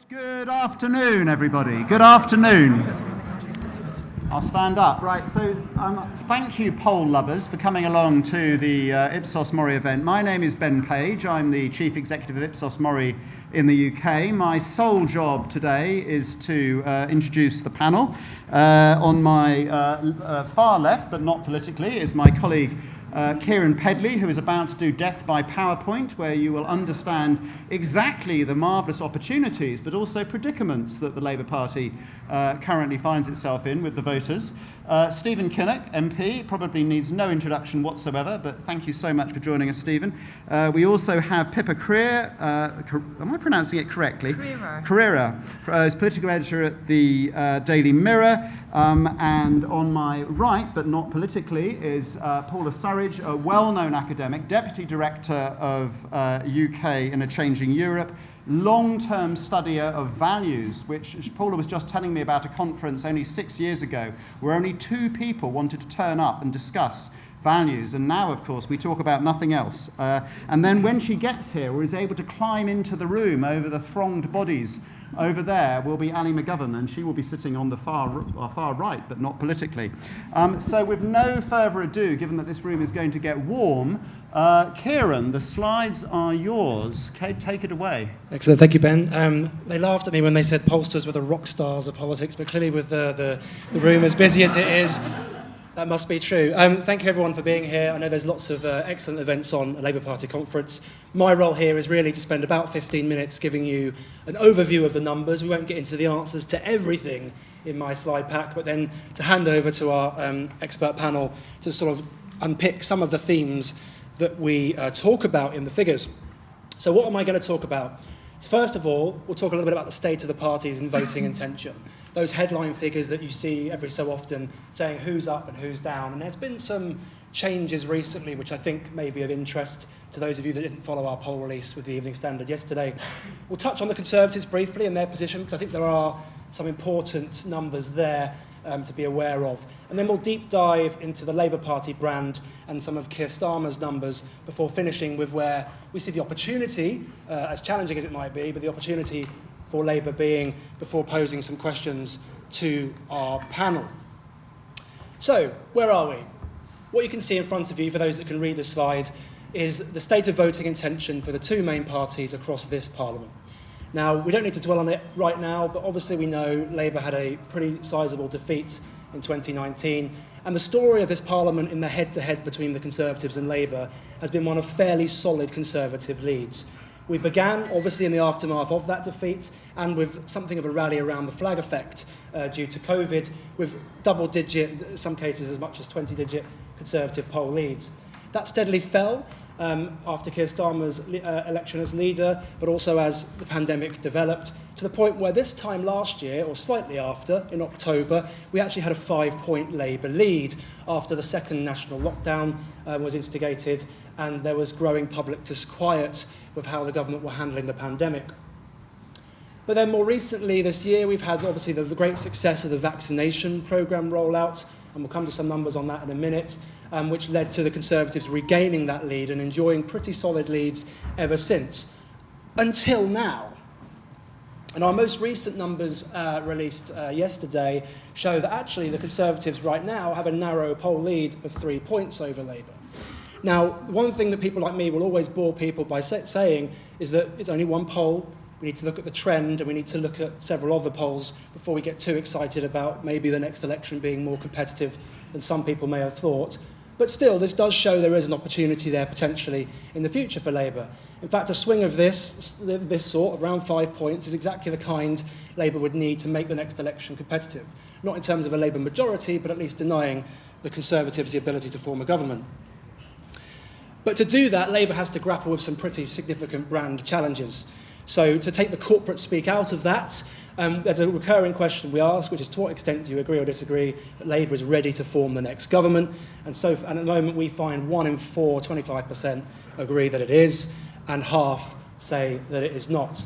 Good afternoon, everybody. Good afternoon. I'll stand up. Right, so thank you, poll lovers, for coming along to the Ipsos MORI event. My name is Ben Page. I'm the Chief Executive of Ipsos MORI in the UK. My sole job today is to introduce the panel. On my far left, but not politically, is my colleague Kieran Pedley, who is about to do Death by PowerPoint, where you will understand exactly the marvellous opportunities, but also predicaments that the Labour Party currently finds itself in with the voters. Stephen Kinnock, MP, probably needs no introduction whatsoever, but thank you so much for joining us, Stephen. We also have Pippa Crerar, am I pronouncing it correctly? Crerar, is political editor at the Daily Mirror. And on my right, but not politically, is Paula Surridge, a well-known academic, Deputy Director of UK in a Changing Europe, long-term studier of values, which Paula was just telling me about a conference only 6 years ago, where only 2 people wanted to turn up and discuss values, and now, of course, we talk about nothing else. And then when she gets here, or is able to climb into the room over the thronged bodies, over there will be Ali McGovern, and she will be sitting on the far right, but not politically. So with no further ado, given that this room is going to get warm, Kieran, the slides are yours. Take it away. Excellent, thank you, Ben. They laughed at me when they said pollsters were the rock stars of politics, but clearly with the room as busy as it is, that must be true. Thank you everyone for being here. I know there's lots of excellent events on a Labour Party conference. My role here is really to spend about 15 minutes giving you an overview of the numbers. We won't get into the answers to everything in my slide pack, but then to hand over to our expert panel to sort of unpick some of the themes that we talk about in the figures. So what am I going to talk about? First of all, we'll talk a little bit about the state of the parties and voting intention. Those headline figures that you see every so often saying who's up and who's down. And there's been some changes recently which I think may be of interest to those of you that didn't follow our poll release with the Evening Standard yesterday. We'll touch on the Conservatives briefly and their position, because I think there are some important numbers there to be aware of. And then we'll deep dive into the Labour Party brand and some of Keir Starmer's numbers before finishing with where we see the opportunity, as challenging as it might be, but the opportunity for Labour being before posing some questions to our panel. So, where are we? What you can see in front of you, for those that can read the slide, is the state of voting intention for the 2 main parties across this Parliament. Now, we don't need to dwell on it right now, but obviously we know Labour had a pretty sizable defeat in 2019, and the story of this Parliament in the head-to-head between the Conservatives and Labour has been one of fairly solid Conservative leads. We began, obviously, in the aftermath of that defeat, and with something of a rally around the flag effect due to COVID, with double-digit, in some cases as much as 20-digit Conservative poll leads. That steadily fell after Keir Starmer's election as leader, but also as the pandemic developed, to the point where this time last year, or slightly after, in October, we actually had a 5-point Labour lead after the second national lockdown was instigated, and there was growing public disquiet with how the government were handling the pandemic. But then more recently this year, we've had obviously the great success of the vaccination programme rollout, and we'll come to some numbers on that in a minute, which led to the Conservatives regaining that lead and enjoying pretty solid leads ever since, until now. And our most recent numbers released yesterday show that actually the Conservatives right now have a narrow poll lead of 3 points over Labour. Now, one thing that people like me will always bore people by saying is that it's only one poll. We need to look at the trend, and we need to look at several other polls before we get too excited about maybe the next election being more competitive than some people may have thought. But still, this does show there is an opportunity there potentially in the future for Labour. In fact, a swing of this sort, of around 5 points, is exactly the kind Labour would need to make the next election competitive. Not in terms of a Labour majority, but at least denying the Conservatives the ability to form a government. But to do that, Labour has to grapple with some pretty significant brand challenges. So to take the corporate speak out of that, there's a recurring question we ask, which is to what extent do you agree or disagree that Labour is ready to form the next government? And at the moment we find 1 in 4, 25%, agree that it is, and half say that it is not.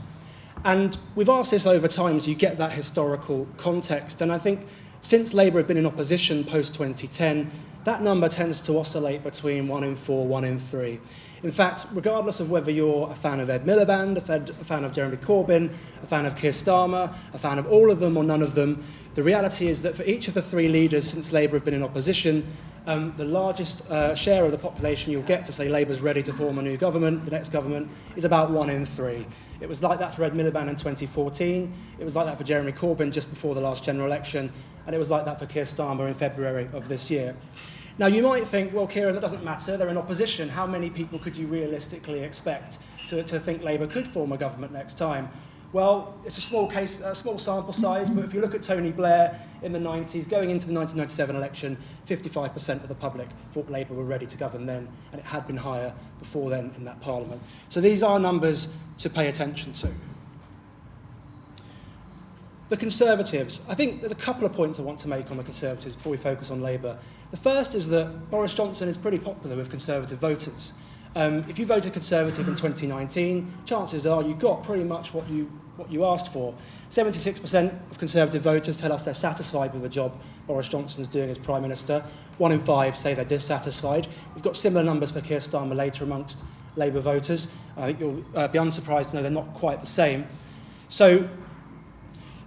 And we've asked this over time so you get that historical context. And I think since Labour have been in opposition post-2010, that number tends to oscillate between 1 in 4, 1 in 3. In fact, regardless of whether you're a fan of Ed Miliband, a fan of Jeremy Corbyn, a fan of Keir Starmer, a fan of all of them or none of them, the reality is that for each of the three leaders since Labour have been in opposition, the largest share of the population you'll get to say Labour's ready to form a new government, the next government, is about 1 in 3. It was like that for Ed Miliband in 2014, it was like that for Jeremy Corbyn just before the last general election, and it was like that for Keir Starmer in February of this year. Now, you might think, well, Kieran, that doesn't matter, they're in opposition. How many people could you realistically expect to think Labour could form a government next time? Well, it's a small sample size, but if you look at Tony Blair in the 90s, going into the 1997 election, 55% of the public thought Labour were ready to govern then, and it had been higher before then in that parliament. So these are numbers to pay attention to. The Conservatives. I think there's a couple of points I want to make on the Conservatives before we focus on Labour. The first is that Boris Johnson is pretty popular with Conservative voters. If you voted Conservative in 2019, chances are you got pretty much what you asked for. 76% of Conservative voters tell us they're satisfied with the job Boris Johnson's doing as Prime Minister. 1 in 5 say they're dissatisfied. We've got similar numbers for Keir Starmer later amongst Labour voters. I think you'll be unsurprised to know they're not quite the same. So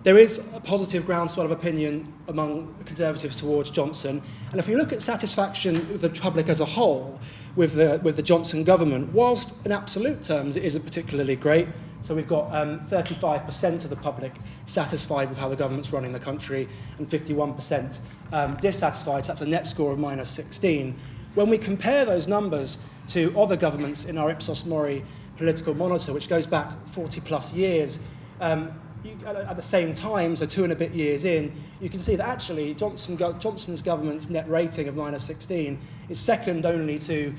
there is a positive groundswell of opinion among Conservatives towards Johnson. And if you look at satisfaction with the public as a whole with the Johnson government, whilst in absolute terms it isn't particularly great, so we've got 35% of the public satisfied with how the government's running the country and 51% dissatisfied, so that's a net score of -16. When we compare those numbers to other governments in our Ipsos MORI political monitor, which goes back 40 plus years, at the same time, so 2 and a bit years in, you can see that actually Johnson's government's net rating of -16 is second only to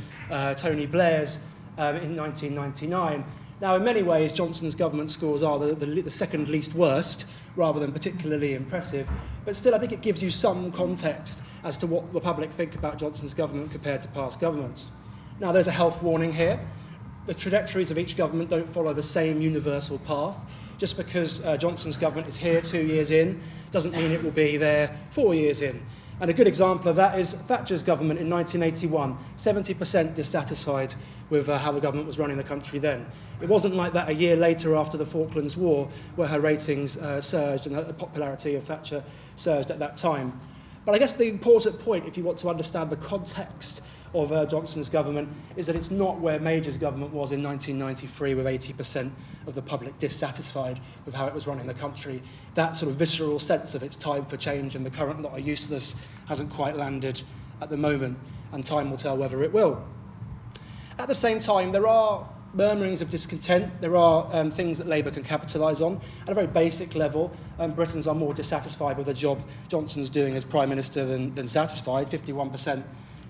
Tony Blair's in 1999. Now, in many ways, Johnson's government scores are the second least worst, rather than particularly impressive. But still, I think it gives you some context as to what the public think about Johnson's government compared to past governments. Now, there's a health warning here. The trajectories of each government don't follow the same universal path. Just because Johnson's government is here 2 years in, doesn't mean it will be there 4 years in. And a good example of that is Thatcher's government in 1981, 70% dissatisfied with how the government was running the country then. It wasn't like that a year later after the Falklands War, where her ratings surged and the popularity of Thatcher surged at that time. But I guess the important point, if you want to understand the context of Johnson's government, is that it's not where Major's government was in 1993 with 80% of the public dissatisfied with how it was running the country. That sort of visceral sense of it's time for change and the current lot are useless hasn't quite landed at the moment, and time will tell whether it will. At the same time, there are murmurings of discontent. There are things that Labour can capitalise on. At a very basic level, Britons are more dissatisfied with the job Johnson's doing as Prime Minister than satisfied, 51%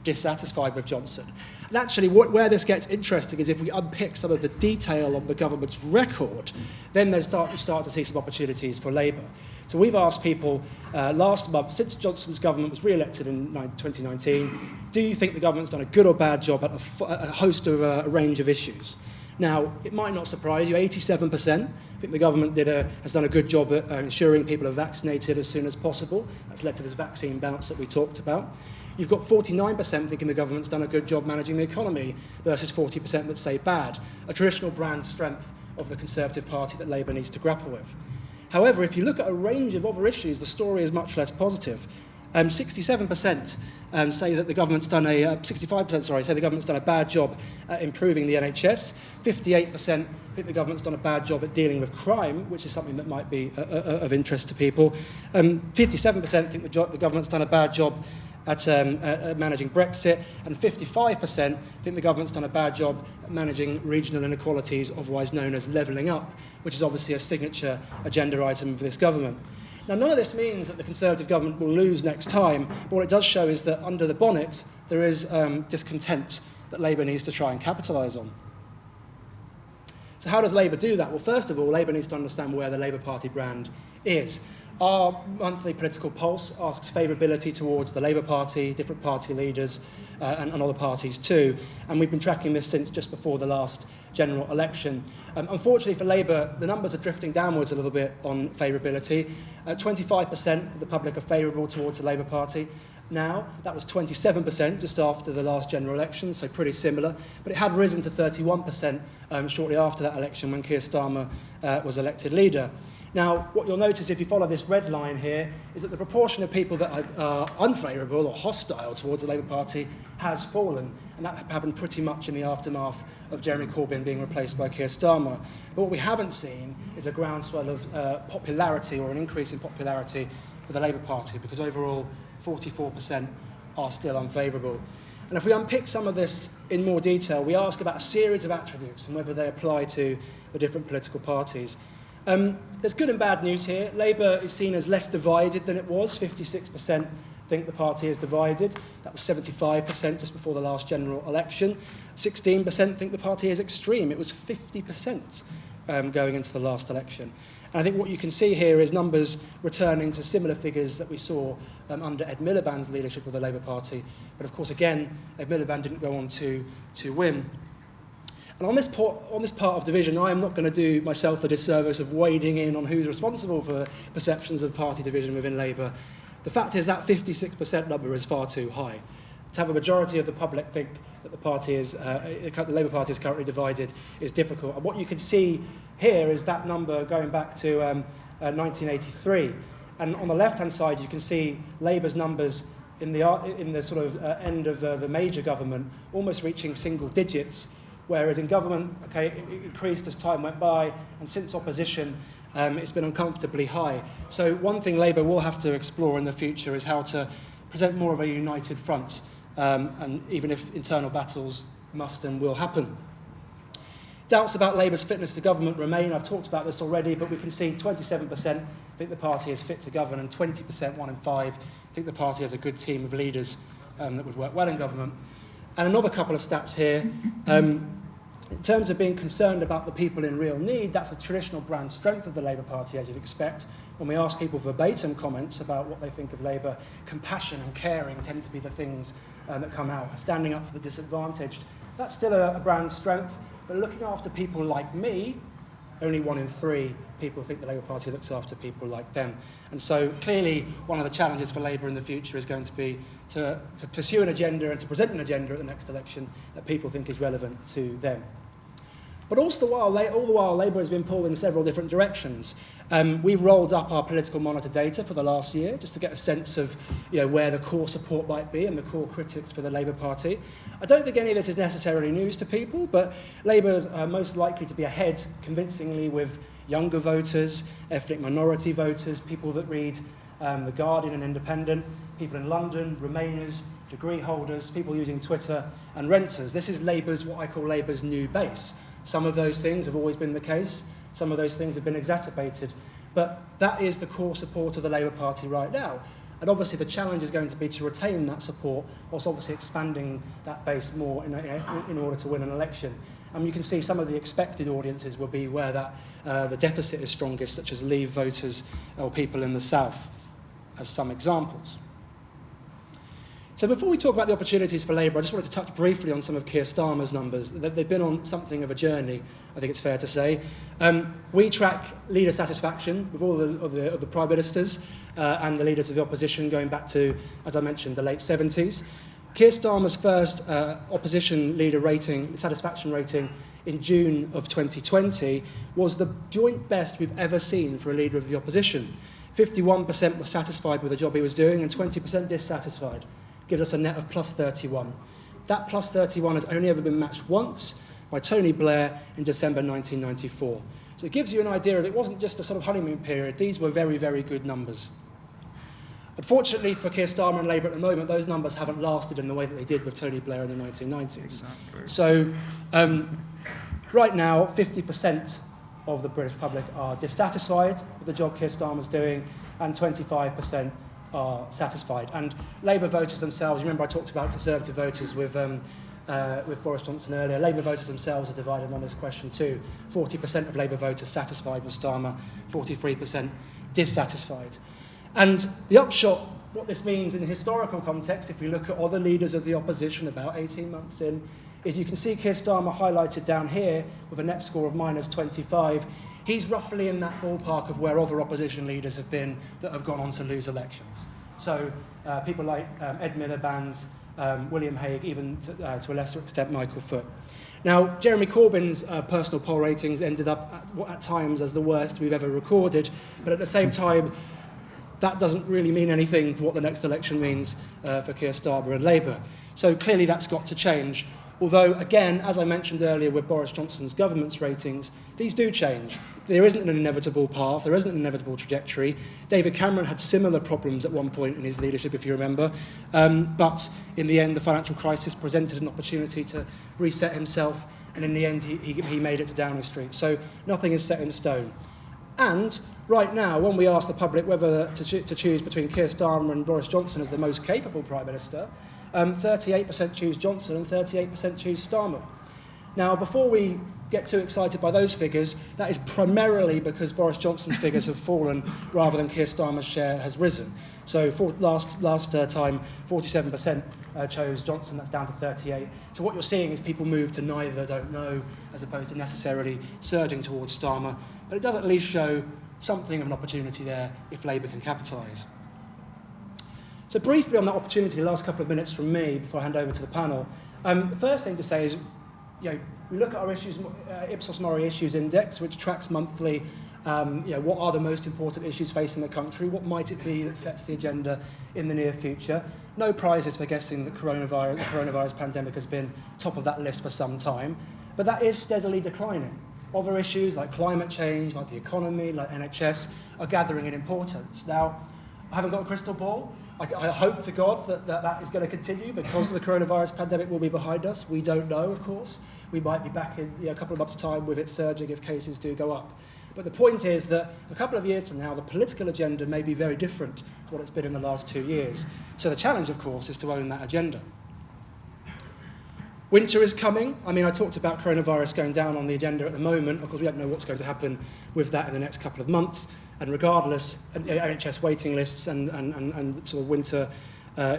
dissatisfied with Johnson. And actually, where this gets interesting is if we unpick some of the detail of the government's record, then you start to see some opportunities for Labour. So we've asked people last month, since Johnson's government was re-elected in 2019, do you think the government's done a good or bad job at a host of a range of issues? Now, it might not surprise you, 87% think the government has done a good job at ensuring people are vaccinated as soon as possible. That's led to this vaccine bounce that we talked about. You've got 49% thinking the government's done a good job managing the economy versus 40% that say bad, a traditional brand strength of the Conservative Party that Labour needs to grapple with. However, if you look at a range of other issues, the story is much less positive. 67% say that the government's done 65% say the government's done a bad job at improving the NHS. 58% think the government's done a bad job at dealing with crime, which is something that might be of interest to people. 57% think the government's done a bad job at managing Brexit, and 55% think the government's done a bad job at managing regional inequalities, otherwise known as levelling up, which is obviously a signature agenda item of this government. Now, none of this means that the Conservative government will lose next time, but what it does show is that under the bonnet, there is discontent that Labour needs to try and capitalise on. So how does Labour do that? Well, first of all, Labour needs to understand where the Labour Party brand is. Our monthly political pulse asks favourability towards the Labour Party, different party leaders, and other parties too. And we've been tracking this since just before the last general election. Unfortunately for Labour, the numbers are drifting downwards a little bit on favourability. 25% of the public are favourable towards the Labour Party. now. That was 27% just after the last general election, so pretty similar. But it had risen to 31% shortly after that election when Keir Starmer was elected leader. Now, what you'll notice if you follow this red line here is that the proportion of people that are unfavourable or hostile towards the Labour Party has fallen, and that happened pretty much in the aftermath of Jeremy Corbyn being replaced by Keir Starmer. But what we haven't seen is a groundswell of popularity or an increase in popularity for the Labour Party, because overall 44% are still unfavourable. And if we unpick some of this in more detail, we ask about a series of attributes and whether they apply to the different political parties. There's good and bad news here. Labour is seen as less divided than it was. 56% think the party is divided. That was 75% just before the last general election. 16% think the party is extreme. It was 50% going into the last election. And I think what you can see here is numbers returning to similar figures that we saw under Ed Miliband's leadership of the Labour Party. But of course, again, Ed Miliband didn't go on to win. And on this part of division, I am not going to do myself the disservice of wading in on who's responsible for perceptions of party division within Labour. The fact is that 56% number is far too high. To have a majority of the public think that the Labour Party is currently divided is difficult. And what you can see here is that number going back to 1983. And on the left-hand side, you can see Labour's numbers in the sort of end of the major government, almost reaching single digits, whereas in government, okay, it increased as time went by, and since opposition, it's been uncomfortably high. So one thing Labour will have to explore in the future is how to present more of a united front, and even if internal battles must and will happen. Doubts about Labour's fitness to government remain. I've talked about this already, but we can see 27% think the party is fit to govern, and 20%, 1 in 5, think the party has a good team of leaders that would work well in government. And another couple of stats here. In terms of being concerned about the people in real need, that's a traditional brand strength of the Labour Party, as you'd expect. When we ask people verbatim comments about what they think of Labour, compassion and caring tend to be the things that come out. Standing up for the disadvantaged, that's still a brand strength. But looking after people like me, only 1 in 3 people think the Labour Party looks after people like them. And so clearly one of the challenges for Labour in the future is going to be to pursue an agenda and to present an agenda at the next election that people think is relevant to them. But all the while, Labour has been pulled in several different directions. We've rolled up our political monitor data for the last year just to get a sense of where the core support might be and the core critics for the Labour Party. I don't think any of this is necessarily news to people, but Labour is most likely to be ahead convincingly with younger voters, ethnic minority voters, people that read The Guardian and Independent, people in London, Remainers, degree holders, people using Twitter, and renters. This is what I call Labour's new base. Some of those things have always been the case. Some of those things have been exacerbated. But that is the core support of the Labour Party right now. And obviously the challenge is going to be to retain that support, whilst obviously expanding that base more in order to win an election. And you can see some of the expected audiences will be where the deficit is strongest, such as Leave voters or people in the South, as some examples. So before we talk about the opportunities for Labour, I just wanted to touch briefly on some of Keir Starmer's numbers. They've been on something of a journey, I think it's fair to say. We track leader satisfaction with all of the Prime Ministers and the leaders of the opposition going back to, as I mentioned, the late 70s. Keir Starmer's first opposition leader satisfaction rating in June of 2020 was the joint best we've ever seen for a leader of the opposition. 51% were satisfied with the job he was doing and 20% dissatisfied. Gives us a net of plus 31. That plus 31 has only ever been matched once by Tony Blair in December 1994. So it gives you an idea of it wasn't just a sort of honeymoon period. These were very, very good numbers. Unfortunately for Keir Starmer and Labour at the moment, those numbers haven't lasted in the way that they did with Tony Blair in the 1990s. Exactly. So right now, 50% of the British public are dissatisfied with the job Keir Starmer's doing, and 25% are satisfied. And Labour voters themselves, remember I talked about Conservative voters with Boris Johnson earlier, Labour voters themselves are divided on this question too. 40% of Labour voters satisfied with Starmer, 43% dissatisfied. And the upshot, what this means in historical context, if we look at other leaders of the opposition about 18 months in, is you can see Keir Starmer highlighted down here with a net score of minus 25. He's roughly in that ballpark of where other opposition leaders have been that have gone on to lose elections. So people like Ed Miliband, William Hague, even to a lesser extent Michael Foot. Now, Jeremy Corbyn's personal poll ratings ended up at times as the worst we've ever recorded, but at the same time, that doesn't really mean anything for what the next election means for Keir Starmer and Labour. So clearly that's got to change. Although, again, as I mentioned earlier with Boris Johnson's government's ratings, these do change. There isn't an inevitable path, there isn't an inevitable trajectory. David Cameron had similar problems at one point in his leadership, if you remember. But in the end, the financial crisis presented an opportunity to reset himself, and in the end, he made it to Downing Street. So nothing is set in stone. And right now, when we ask the public whether to choose between Keir Starmer and Boris Johnson as the most capable Prime Minister, 38% choose Johnson and 38% choose Starmer. Now, before we get too excited by those figures, that is primarily because Boris Johnson's figures have fallen rather than Keir Starmer's share has risen. So last time, 47% chose Johnson, that's down to 38. So what you're seeing is people move to neither, don't know, as opposed to necessarily surging towards Starmer. But it does at least show something of an opportunity there if Labour can capitalise. So briefly on that opportunity, the last couple of minutes from me before I hand over to the panel. The first thing to say is, we look at our issues, Ipsos MORI Issues Index, which tracks monthly, what are the most important issues facing the country, what might it be that sets the agenda in the near future. No prizes for guessing that the coronavirus pandemic has been top of that list for some time, but that is steadily declining. Other issues like climate change, like the economy, like NHS, are gathering in importance. Now, I haven't got a crystal ball. I hope to God that is going to continue because the coronavirus pandemic will be behind us. We don't know, of course. We might be back in a couple of months' time with it surging if cases do go up. But the point is that a couple of years from now, the political agenda may be very different to what it's been in the last 2 years. So the challenge, of course, is to own that agenda. Winter is coming. I mean, I talked about coronavirus going down on the agenda at the moment. Of course, we don't know what's going to happen with that in the next couple of months. And regardless, NHS waiting lists and sort of winter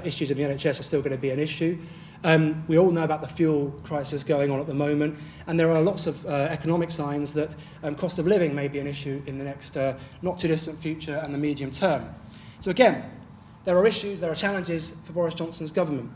issues in the NHS are still going to be an issue. We all know about the fuel crisis going on at the moment, and there are lots of economic signs that cost of living may be an issue in the next not too distant future and the medium term. So again, there are issues, there are challenges for Boris Johnson's government.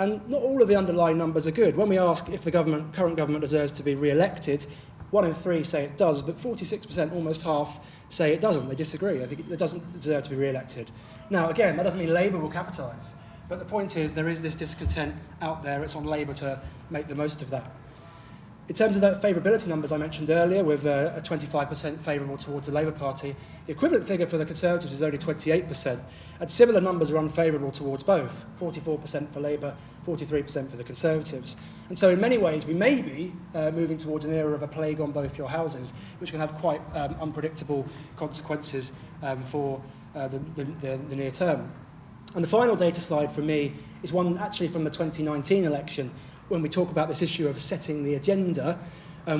And not all of the underlying numbers are good. When we ask if the current government deserves to be re-elected, 1 in 3 say it does, but 46%, almost half, say it doesn't. They disagree. I think it doesn't deserve to be re-elected. Now, again, that doesn't mean Labour will capitalise. But the point is there is this discontent out there. It's on Labour to make the most of that. In terms of the favourability numbers I mentioned earlier, with a 25% favourable towards the Labour Party, the equivalent figure for the Conservatives is only 28%. And similar numbers are unfavourable towards both, 44% for Labour, 43% for the Conservatives. And so in many ways, we may be moving towards an era of a plague on both your houses, which can have quite unpredictable consequences for the near term. And the final data slide for me is one actually from the 2019 election, when we talk about this issue of setting the agenda.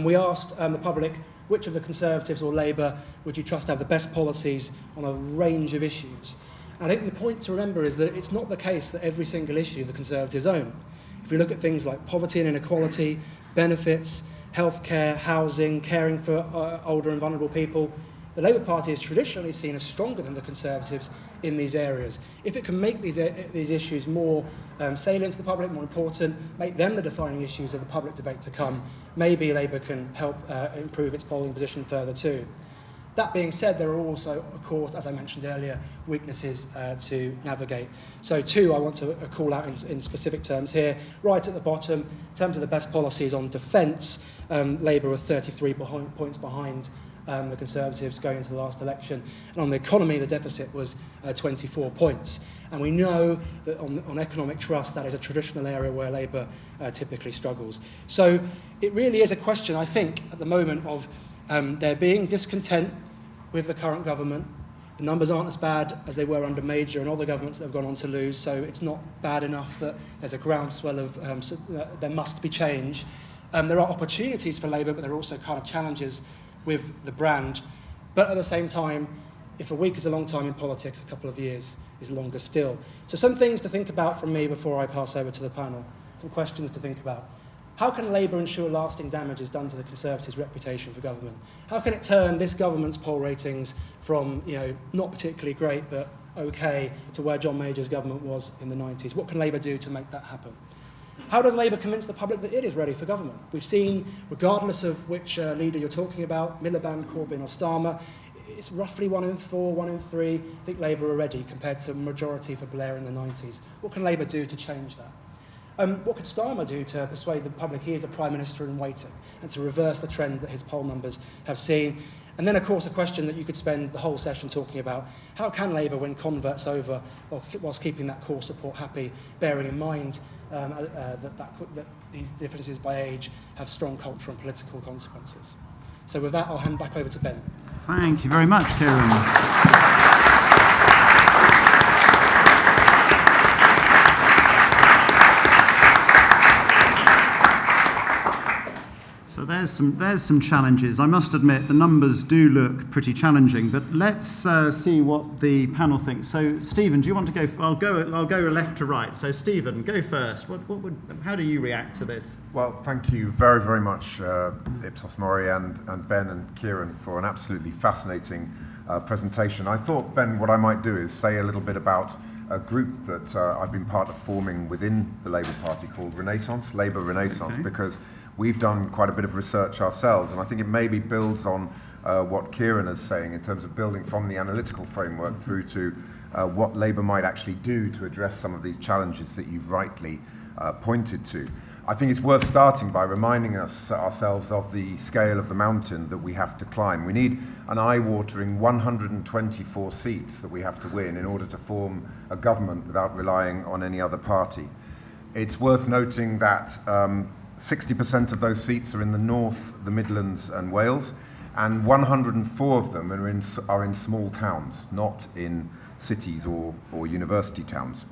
We asked the public, which of the Conservatives or Labour would you trust to have the best policies on a range of issues? And I think the point to remember is that it's not the case that every single issue the Conservatives own. If we look at things like poverty and inequality, benefits, healthcare, housing, caring for older and vulnerable people, the Labour Party is traditionally seen as stronger than the Conservatives in these areas. If it can make these issues more salient to the public, more important, make them the defining issues of the public debate to come, maybe Labour can help improve its polling position further too. That being said, there are also, of course, as I mentioned earlier, weaknesses to navigate. So two I want to call out in specific terms here. Right at the bottom, in terms of the best policies on defence, Labour are 33 points behind the Conservatives going into the last election. And on the economy, the deficit was 24 points. And we know that on economic trust, that is a traditional area where Labour typically struggles. So it really is a question, I think, at the moment of there being discontent with the current government. The numbers aren't as bad as they were under Major and other governments that have gone on to lose, so it's not bad enough that there's a groundswell of there must be change. There are opportunities for Labour, but there are also kind of challenges with the brand. But at the same time, if a week is a long time in politics, a couple of years is longer still. So some things to think about from me before I pass over to the panel. Some questions to think about. How can Labour ensure lasting damage is done to the Conservatives' reputation for government? How can it turn this government's poll ratings from, not particularly great, but okay to where John Major's government was in the 90s? What can Labour do to make that happen? How does Labour convince the public that it is ready for government? We've seen, regardless of which leader you're talking about, Miliband, Corbyn or Starmer, it's roughly 1 in 4, 1 in 3 think Labour are ready compared to a majority for Blair in the 90s. What can Labour do to change that? What could Starmer do to persuade the public he is a Prime Minister in waiting and to reverse the trend that his poll numbers have seen? And then, of course, a question that you could spend the whole session talking about: how can Labour win converts over whilst keeping that core support happy, bearing in mind that these differences by age have strong cultural and political consequences? So with that, I'll hand back over to Ben. Thank you very much, Kieran. So there's some challenges. I must admit the numbers do look pretty challenging, but let's see what the panel thinks. So Stephen, do you want to go? I'll go left to right. So Stephen, go first. How do you react to this? Well, thank you very, very much, Ipsos MORI and Ben and Kieran, for an absolutely fascinating presentation. I thought, Ben, what I might do is say a little bit about a group that I've been part of forming within the Labour Party called Renaissance, Labour Renaissance, Okay. Because we've done quite a bit of research ourselves, and I think it maybe builds on what Kieran is saying in terms of building from the analytical framework through to what Labour might actually do to address some of these challenges that you've rightly pointed to. I think it's worth starting by reminding ourselves of the scale of the mountain that we have to climb. We need an eye-watering 124 seats that we have to win in order to form a government without relying on any other party. It's worth noting that 60% of those seats are in the North, the Midlands and Wales, and 104 of them are in small towns, not in cities or university towns.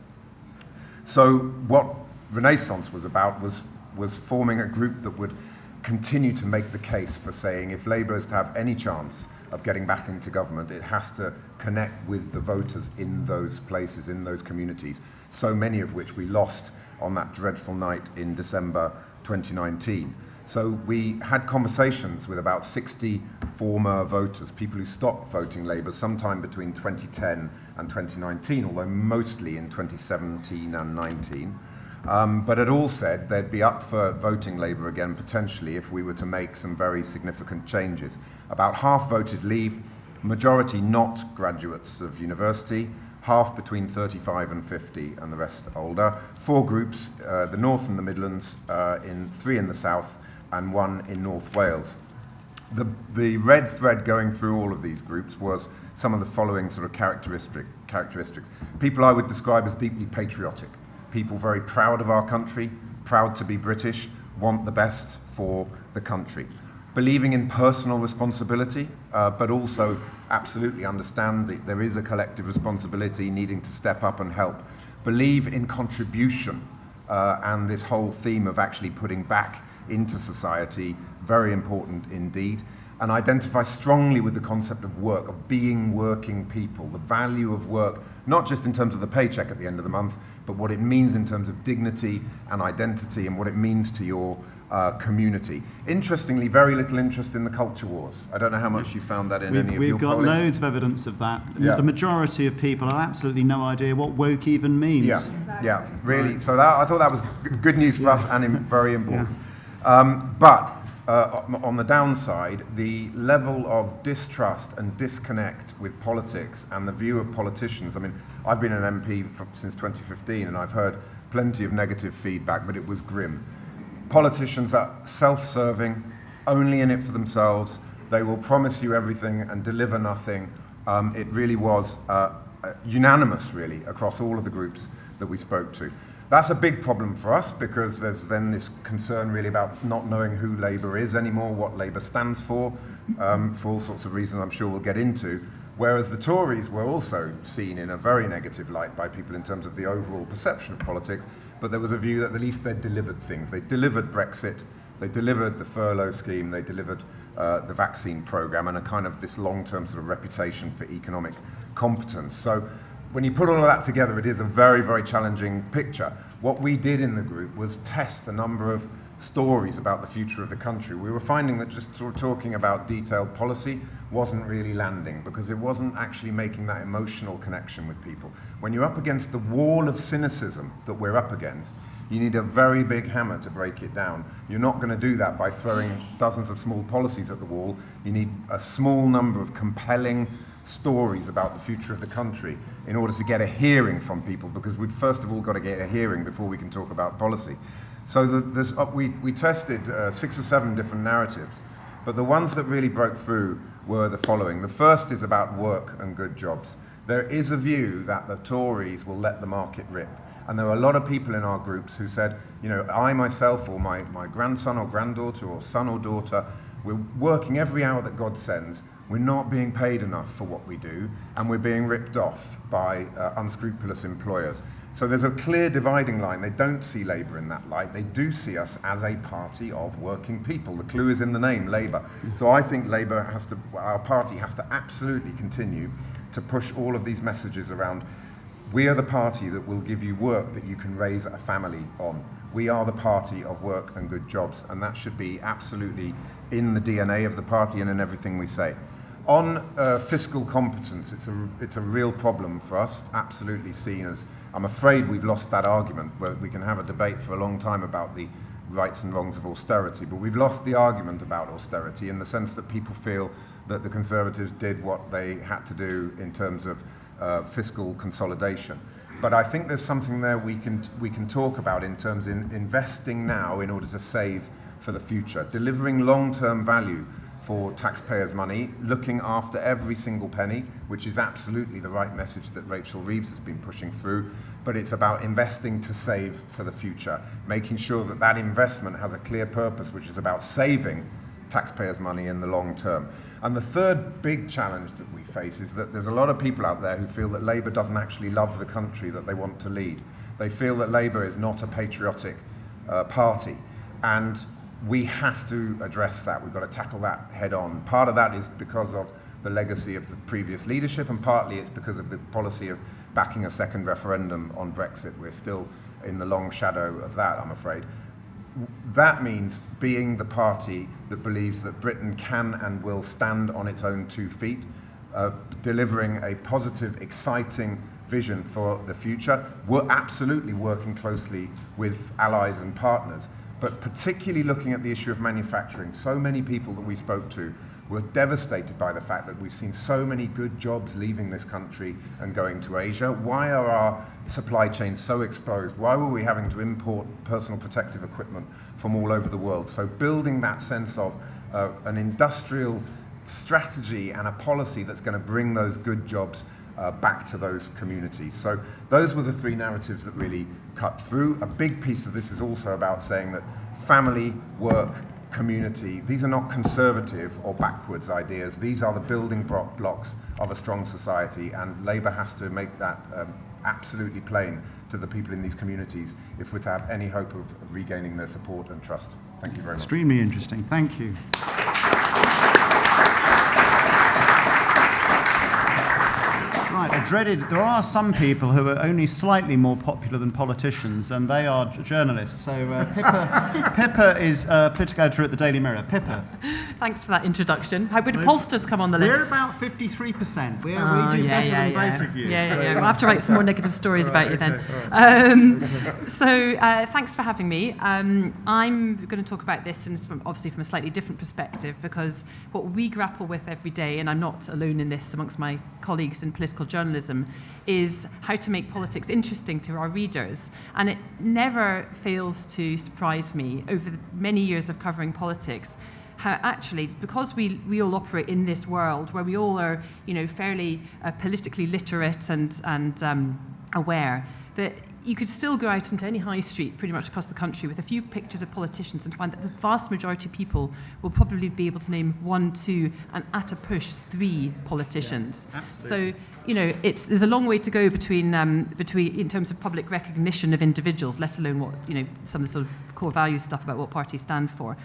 So what Renaissance was about was forming a group that would continue to make the case for saying if Labour is to have any chance of getting back into government, it has to connect with the voters in those places, in those communities, so many of which we lost on that dreadful night in December 2019. So we had conversations with about 60 former voters, people who stopped voting Labour sometime between 2010 and 2019, although mostly in 2017 and 19. But had all said they'd be up for voting Labour again potentially if we were to make some very significant changes. About half voted Leave, majority not graduates of university, half between 35 and 50, and the rest older. 4 groups, the North and the Midlands, 3 in the South, and 1 in North Wales. The red thread going through all of these groups was some of the following sort of characteristics. People I would describe as deeply patriotic. People very proud of our country, proud to be British, want the best for the country. Believing in personal responsibility, but also absolutely understand that there is a collective responsibility needing to step up and help. Believe in contribution, and this whole theme of actually putting back into society, very important indeed. And identify strongly with the concept of work, of being working people, the value of work, not just in terms of the paycheck at the end of the month, but what it means in terms of dignity and identity and what it means to your community. Interestingly, very little interest in the culture wars. I don't know how much you found that in any of your We've got polling. loads of evidence of that. Yeah. The majority of people have absolutely no idea what woke even means. Yeah, yeah, really. So I thought that was good news for us and very important. But on the downside, the level of distrust and disconnect with politics and the view of politicians. I mean, I've been an MP since 2015 and I've heard plenty of negative feedback, but it was grim. Politicians are self-serving, only in it for themselves. They will promise you everything and deliver nothing. It really was unanimous, really, across all of the groups that we spoke to. That's a big problem for us because there's then this concern really about not knowing who Labour is anymore, what Labour stands for all sorts of reasons I'm sure we'll get into. Whereas the Tories were also seen in a very negative light by people in terms of the overall perception of politics, but there was a view that at least they'd delivered things. They delivered Brexit, they delivered the furlough scheme, they delivered the vaccine programme and a kind of this long-term sort of reputation for economic competence. So when you put all of that together, it is a very, very challenging picture. What we did in the group was test a number of stories about the future of the country, we were finding that just talking about detailed policy wasn't really landing, because it wasn't actually making that emotional connection with people. When you're up against the wall of cynicism that we're up against, you need a very big hammer to break it down. You're not going to do that by throwing dozens of small policies at the wall. You need a small number of compelling stories about the future of the country in order to get a hearing from people, because we've first of all got to get a hearing before we can talk about policy. So we tested 6 or 7 different narratives, but the ones that really broke through were the following. The first is about work and good jobs. There is a view that the Tories will let the market rip. And there are a lot of people in our groups who said, you know, I myself or my grandson or granddaughter or son or daughter, we're working every hour that God sends. We're not being paid enough for what we do, and we're being ripped off by unscrupulous employers. So there's a clear dividing line. They don't see Labour in that light. They do see us as a party of working people. The clue is in the name, Labour. So I think our party has to absolutely continue to push all of these messages around. We are the party that will give you work that you can raise a family on. We are the party of work and good jobs, and that should be absolutely in the DNA of the party and in everything we say. On fiscal competence, it's a real problem for us, absolutely seen as, I'm afraid we've lost that argument, where we can have a debate for a long time about the rights and wrongs of austerity, but we've lost the argument about austerity in the sense that people feel that the Conservatives did what they had to do in terms of fiscal consolidation. But I think there's something there we can talk about in terms of investing now in order to save for the future, delivering long-term value for taxpayers' money, looking after every single penny, which is absolutely the right message that Rachel Reeves has been pushing through, but it's about investing to save for the future, making sure that that investment has a clear purpose, which is about saving taxpayers' money in the long term. And the third big challenge that we face is that there's a lot of people out there who feel that Labour doesn't actually love the country that they want to lead. They feel that Labour is not a patriotic party, and we have to address that. We've got to tackle that head on. Part of that is because of the legacy of the previous leadership, and partly it's because of the policy of backing a second referendum on Brexit. We're still in the long shadow of that, I'm afraid. That means being the party that believes that Britain can and will stand on its own 2 feet, delivering a positive, exciting vision for the future. We're absolutely working closely with allies and partners, but particularly looking at the issue of manufacturing. So many people that we spoke to were devastated by the fact that we've seen so many good jobs leaving this country and going to Asia. Why are our supply chains so exposed? Why were we having to import personal protective equipment from all over the world? So building that sense of an industrial strategy and a policy that's going to bring those good jobs back to those communities. So those were the 3 narratives that really cut through. A big piece of this is also about saying that family, work, community, these are not conservative or backwards ideas. These are the building blocks of a strong society, and Labour has to make that absolutely plain to the people in these communities if we're to have any hope of regaining their support and trust. Thank you very much. Extremely interesting. Thank you. Right, there are some people who are only slightly more popular than politicians, and they are journalists. So Pippa is a political editor at the Daily Mirror. Pippa. Thanks for that introduction. How would pollsters come on the list? We're about 53%. We do better than both of you. Yeah. We'll have to write some more negative stories about you then. So thanks for having me. I'm going to talk about this obviously from a slightly different perspective, because what we grapple with every day, and I'm not alone in this amongst my colleagues in political journalism, is how to make politics interesting to our readers. And it never fails to surprise me over the many years of covering politics how actually, because we all operate in this world where we all are, fairly politically literate and aware, that you could still go out into any high street pretty much across the country with a few pictures of politicians and find that the vast majority of people will probably be able to name 1, 2, and at a push 3 politicians. Yeah, so, there's a long way to go between in terms of public recognition of individuals, let alone what, some of the sort of core values stuff about what parties stand for.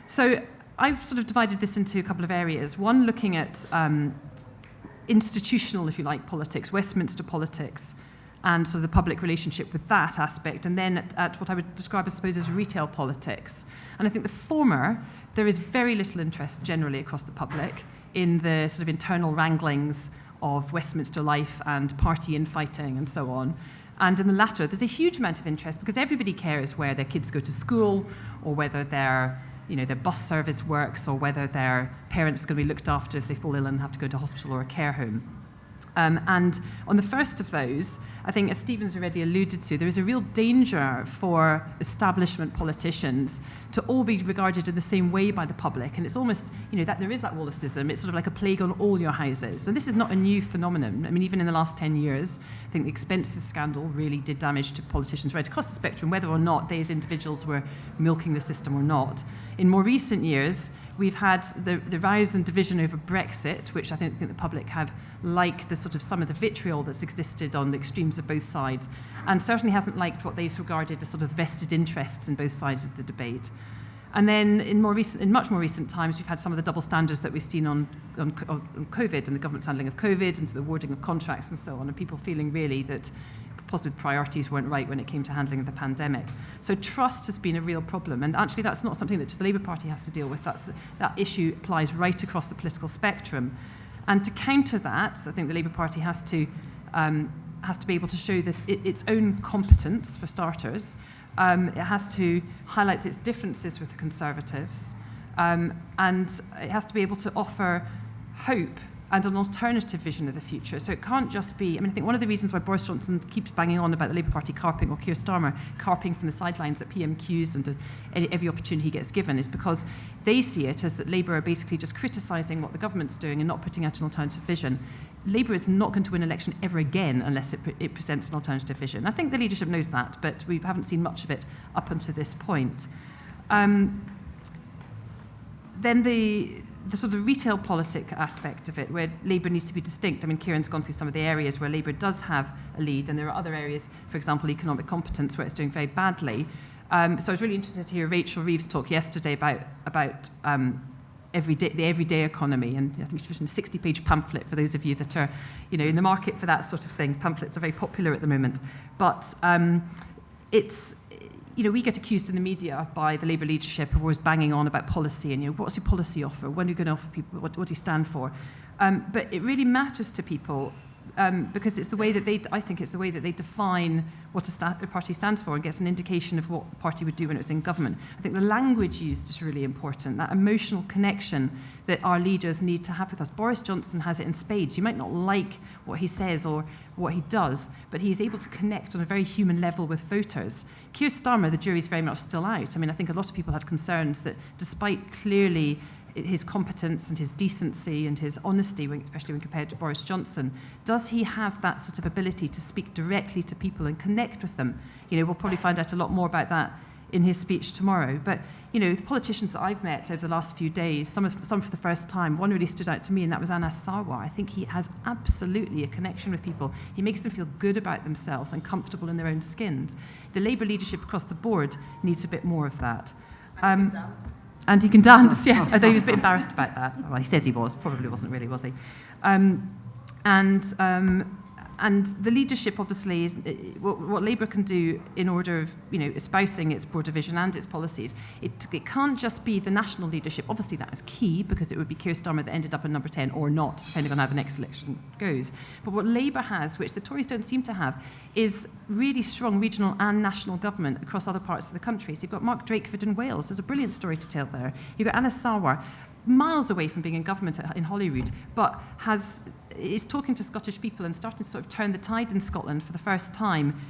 So I've sort of divided this into a couple of areas. One, looking at institutional, if you like, politics, Westminster politics, and sort of the public relationship with that aspect, and then at what I would describe, I suppose, as retail politics. And I think the former, there is very little interest generally across the public in the sort of internal wranglings of Westminster life and party infighting and so on. And in the latter, there's a huge amount of interest because everybody cares where their kids go to school, or whether their bus service works, or whether their parents are going to be looked after if they fall ill and have to go to hospital or a care home. And on the first of those, I think, as Stephen's already alluded to, there is a real danger for establishment politicians to all be regarded in the same way by the public. And it's almost, that there is that Wallaceism. It's sort of like a plague on all your houses. And this is not a new phenomenon. I mean, even in the last 10 years, I think the expenses scandal really did damage to politicians right across the spectrum, whether or not they as individuals were milking the system or not. In more recent years, we've had the rise and division over Brexit, which I think the public have liked the sort of some of the vitriol that's existed on the extremes of both sides, and certainly hasn't liked what they've regarded as sort of vested interests in both sides of the debate. And then in much more recent times, we've had some of the double standards that we've seen on COVID and the government's handling of COVID and the awarding of contracts and so on, and people feeling really that possibly priorities weren't right when it came to handling of the pandemic. So trust has been a real problem, and actually that's not something that just the Labour Party has to deal with. That issue applies right across the political spectrum. And to counter that, I think the Labour Party has to be able to show that its own competence, for starters. It has to highlight its differences with the Conservatives, and it has to be able to offer hope and an alternative vision of the future. So it can't just be, I think one of the reasons why Boris Johnson keeps banging on about the Labour Party carping, or Keir Starmer carping from the sidelines at PMQs and every opportunity he gets given, is because they see it as that Labour are basically just criticising what the government's doing and not putting out an alternative vision. Labour is not going to win an election ever again unless it presents an alternative vision. I think the leadership knows that, but we haven't seen much of it up until this point. Then the sort of retail politic aspect of it, where Labour needs to be distinct. I mean, Kieran's gone through some of the areas where Labour does have a lead, and there are other areas, for example, economic competence, where it's doing very badly. So I was really interested to hear Rachel Reeves talk yesterday about the everyday economy, and I think she's written a 60-page pamphlet for those of you that are, in the market for that sort of thing. Pamphlets are very popular at the moment, but it's. We get accused in the media by the Labour leadership of always banging on about policy and, what's your policy offer? When are you going to offer people? What do you stand for? But it really matters to people because it's the way that I think it's the way that they define what a party stands for and gets an indication of what the party would do when it was in government. I think the language used is really important, that emotional connection that our leaders need to have with us. Boris Johnson has it in spades. You might not like what he says or what he does, but he's able to connect on a very human level with voters. Keir Starmer, the jury's very much still out. I mean, I think a lot of people have concerns that despite clearly his competence and his decency and his honesty, especially when compared to Boris Johnson, does he have that sort of ability to speak directly to people and connect with them? We'll probably find out a lot more about that in his speech tomorrow. But, the politicians that I've met over the last few days, some for the first time, one really stood out to me, and that was Anas Sarwar. I think he has absolutely a connection with people. He makes them feel good about themselves and comfortable in their own skins. The Labour leadership across the board needs a bit more of that. And he can dance, yes. Although he was a bit embarrassed about that. Well, he says he was. Probably wasn't really, was he? And the leadership, obviously, is what Labour can do in order of, espousing its broader vision and its policies. It can't just be the national leadership. Obviously, that is key, because it would be Keir Starmer that ended up in number 10 or not, depending on how the next election goes. But what Labour has, which the Tories don't seem to have, is really strong regional and national government across other parts of the country. So you've got Mark Drakeford in Wales. There's a brilliant story to tell there. You've got Anas Sarwar, miles away from being in government in Holyrood, but is talking to Scottish people and starting to sort of turn the tide in Scotland for the first time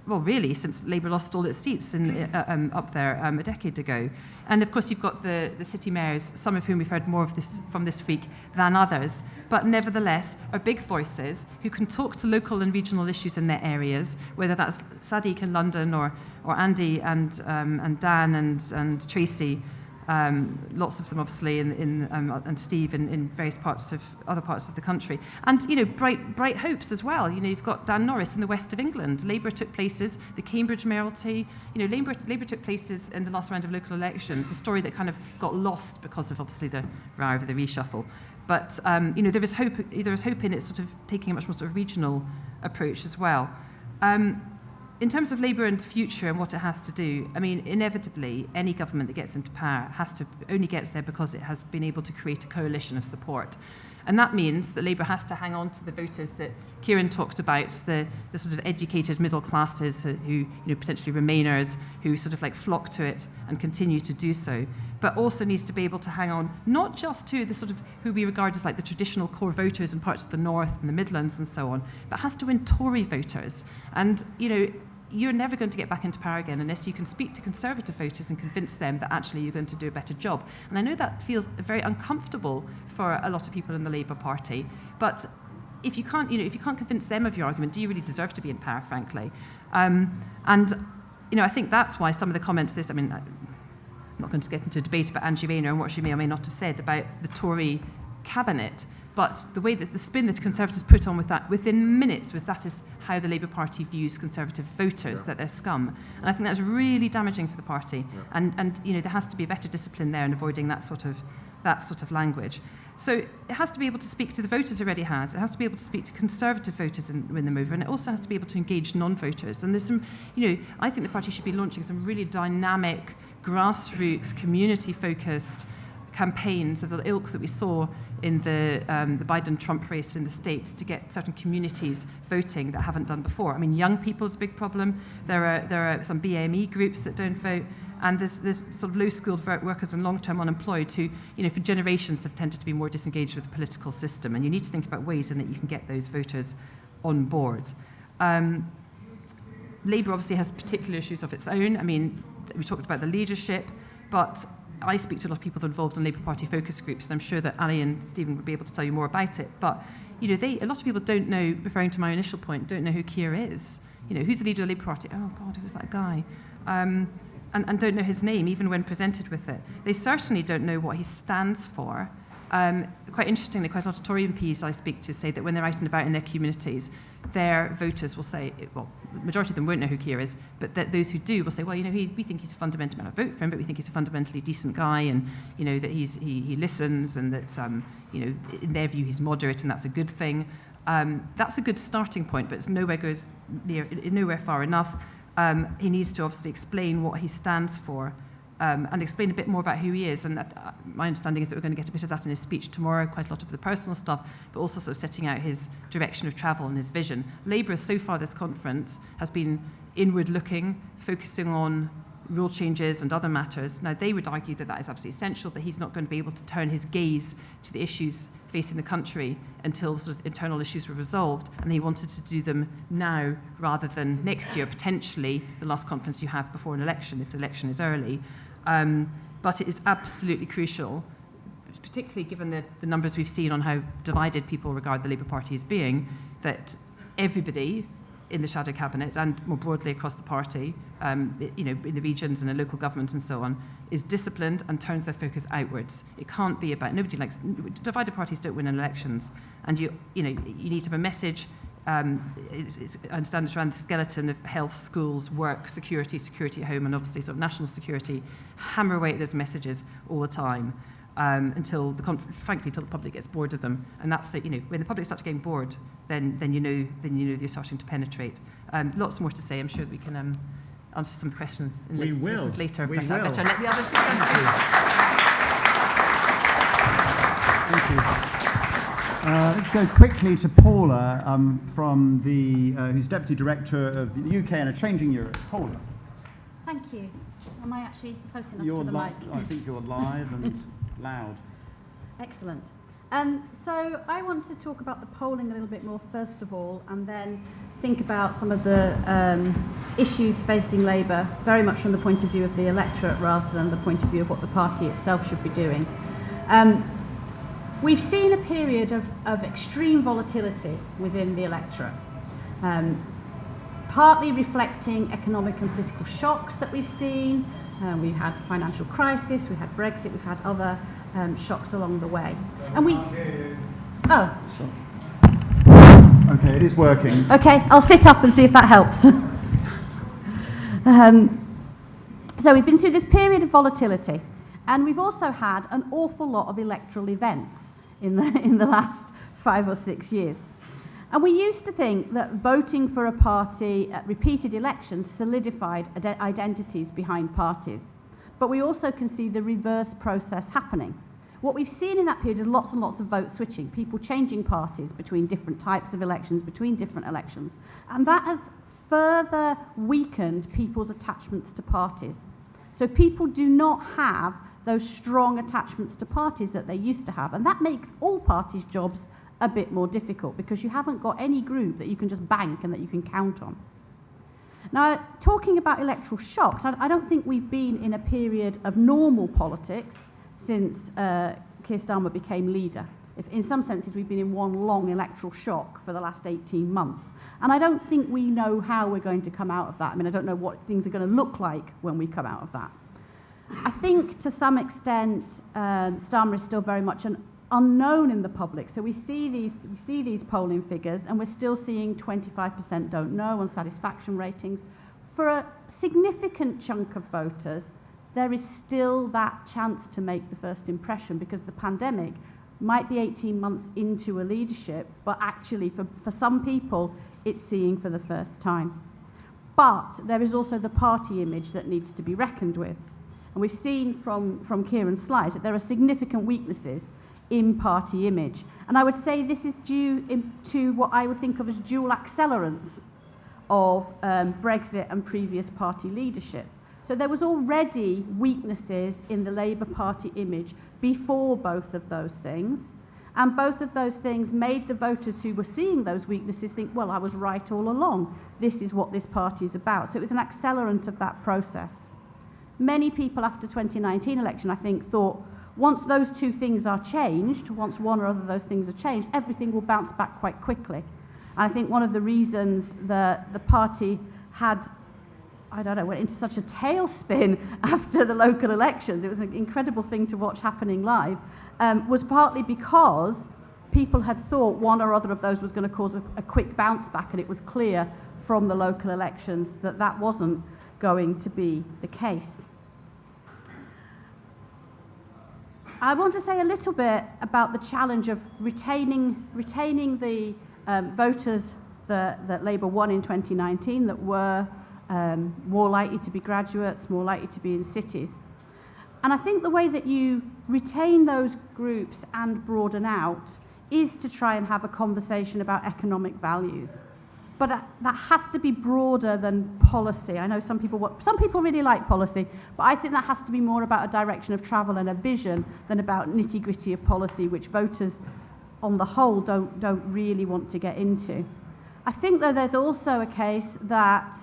really since Labour lost all its seats up there a decade ago. And of course you've got the city mayors, some of whom we've heard more of this from this week than others, but nevertheless are big voices who can talk to local and regional issues in their areas, whether that's Sadiq in London or Andy and Dan and Tracy. Lots of them, obviously, and Steve in various other parts of the country, and bright hopes as well. You've got Dan Norris in the west of England. Labour took places, the Cambridge mayoralty. Labour took places in the last round of local elections. A story that kind of got lost because of obviously the row over the reshuffle. But there is hope. There is hope in it sort of taking a much more sort of regional approach as well. In terms of Labour and the future and what it has to do, I mean, inevitably, any government that gets into power only gets there because it has been able to create a coalition of support. And that means that Labour has to hang on to the voters that Kieran talked about, the sort of educated middle classes who, potentially Remainers, who sort of like flock to it and continue to do so, but also needs to be able to hang on not just to the sort of who we regard as like the traditional core voters in parts of the North and the Midlands and so on, but has to win Tory voters. And, you're never going to get back into power again unless you can speak to Conservative voters and convince them that actually you're going to do a better job. And I know that feels very uncomfortable for a lot of people in the Labour Party, but if you can't convince them of your argument, do you really deserve to be in power, frankly? I think that's why some of the comments I'm not going to get into a debate about Angie Rayner and what she may or may not have said about the Tory cabinet, but the way that the spin that Conservatives put on with that within minutes was that is how the Labour Party views Conservative voters, that they're scum. And I think that's really damaging for the party. Yeah. And there has to be a better discipline there in avoiding that sort of language. So it has to be able to speak to the voters it already has. It has to be able to speak to Conservative voters and win them over. And it also has to be able to engage non-voters. And there's some, I think the party should be launching some really dynamic, grassroots, community-focused campaigns of the ilk that we saw in the Biden-Trump race in the States to get certain communities voting that haven't done before. I mean, young people is a big problem. There are some BME groups that don't vote, and there's sort of low-skilled workers and long-term unemployed who, for generations have tended to be more disengaged with the political system, and you need to think about ways in that you can get those voters on board. Labour obviously has particular issues of its own. I mean, we talked about the leadership, but I speak to a lot of people involved in Labour Party focus groups, and I'm sure that Ali and Stephen would be able to tell you more about it. But a lot of people don't know, referring to my initial point, don't know who Keir is. Who's the leader of the Labour Party? Oh God, who's that guy? And don't know his name, even when presented with it. They certainly don't know what he stands for. Quite interestingly, quite a lot of Tory MPs I speak to say that when they're out and about in their communities, their voters will say, well, the majority of them won't know who Keir is, but those who do will say, well, we think he's a fundamental, I vote for him, but we think he's a fundamentally decent guy, and that he listens, and that in their view he's moderate, and that's a good thing. That's a good starting point, but it's nowhere far enough. He needs to obviously explain what he stands for. And explain a bit more about who he is. And my understanding is that we're going to get a bit of that in his speech tomorrow, quite a lot of the personal stuff, but also sort of setting out his direction of travel and his vision. Labour, so far this conference, has been inward-looking, focusing on rule changes and other matters. Now, they would argue that is absolutely essential, that he's not going to be able to turn his gaze to the issues facing the country until sort of internal issues were resolved, and he wanted to do them now rather than next year, potentially the last conference you have before an election, if the election is early. But it is absolutely crucial, particularly given the numbers we've seen on how divided people regard the Labour Party as being, that everybody in the shadow cabinet and more broadly across the party, in the regions and in local governments and so on, is disciplined and turns their focus outwards. It can't be about divided parties don't win in elections, and you need to have a message. I understand it's around the skeleton of health, schools, work, security at home, and obviously sort of national security. Hammer away at those messages all the time until the public gets bored of them. And that's it. When the public starts getting bored, then they're starting to penetrate. Lots more to say. I'm sure that we can answer some questions in later. We will. I better let the others speak. Thank you. Let's go quickly to Paula, from who's Deputy Director of the UK and a Changing Europe. Paula. Thank you. Am I actually close enough You're to the mic? I think you're live and loud. Excellent. So I want to talk about the polling a little bit more first of all, and then think about some of the issues facing Labour, very much from the point of view of the electorate rather than the point of view of what the party itself should be doing. We've seen a period of extreme volatility within the electorate, partly reflecting economic and political shocks that we've seen. We've had financial crisis, we've had Brexit, we've had other shocks along the way. And Okay, it is working. Okay, I'll sit up and see if that helps. So we've been through this period of volatility, and we've also had an awful lot of electoral events in the last 5 or 6 years. And we used to think that voting for a party at repeated elections solidified identities behind parties. But we also can see the reverse process happening. What we've seen in that period is lots and lots of vote switching, people changing parties between different types of elections, between different elections. And that has further weakened people's attachments to parties. So people do not have those strong attachments to parties that they used to have. And that makes all parties' jobs a bit more difficult because you haven't got any group that you can just bank and that you can count on. Now, talking about electoral shocks, I don't think we've been in a period of normal politics since Keir Starmer became leader. In some senses, we've been in one long electoral shock for the last 18 months. And I don't think we know how we're going to come out of that. I mean, I don't know what things are going to look like when we come out of that. I think to some extent, Starmer is still very much an unknown in the public. So we see these polling figures, and we're still seeing 25% don't know on satisfaction ratings. For a significant chunk of voters, there is still that chance to make the first impression because the pandemic might be 18 months into a leadership, but actually for some people, it's seeing for the first time. But there is also the party image that needs to be reckoned with. And we've seen from Kieran's slides that there are significant weaknesses in party image. And I would say this is due to what I would think of as dual accelerants of Brexit and previous party leadership. So there was already weaknesses in the Labour Party image before both of those things. And both of those things made the voters who were seeing those weaknesses think, well, I was right all along. This is what this party is about. So it was an accelerant of that process. Many people after 2019 election, I think, thought once those two things are changed, once one or other of those things are changed, everything will bounce back quite quickly. And I think one of the reasons that the party had, went into such a tailspin after the local elections, it was an incredible thing to watch happening live, was partly because people had thought one or other of those was going to cause a quick bounce back, and it was clear from the local elections that that wasn't going to be the case. I want to say a little bit about the challenge of retaining the voters that Labour won in 2019 that were more likely to be graduates, more likely to be in cities. And I think the way that you retain those groups and broaden out is to try and have a conversation about economic values. But that has to be broader than policy. I know some people really like policy, but I think that has to be more about a direction of travel and a vision than about nitty-gritty of policy, which voters on the whole don't really want to get into. I think, though, there's also a case that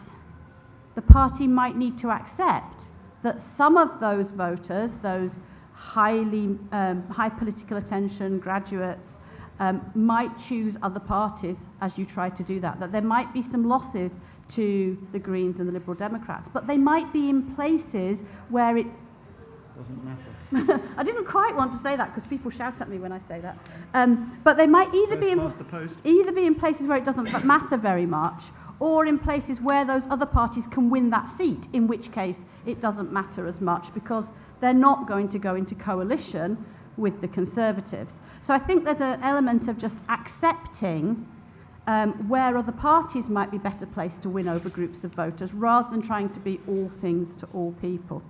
the party might need to accept that some of those voters, those high political attention graduates, might choose other parties as you try to do that there might be some losses to the Greens and the Liberal Democrats, but they might be in places where it doesn't matter. I didn't quite want to say that because people shout at me when I say that. But they might either be in places where it doesn't matter very much, or in places where those other parties can win that seat, in which case it doesn't matter as much because they're not going to go into coalition with the Conservatives. So I think there's an element of just accepting where other parties might be better placed to win over groups of voters rather than trying to be all things to all people.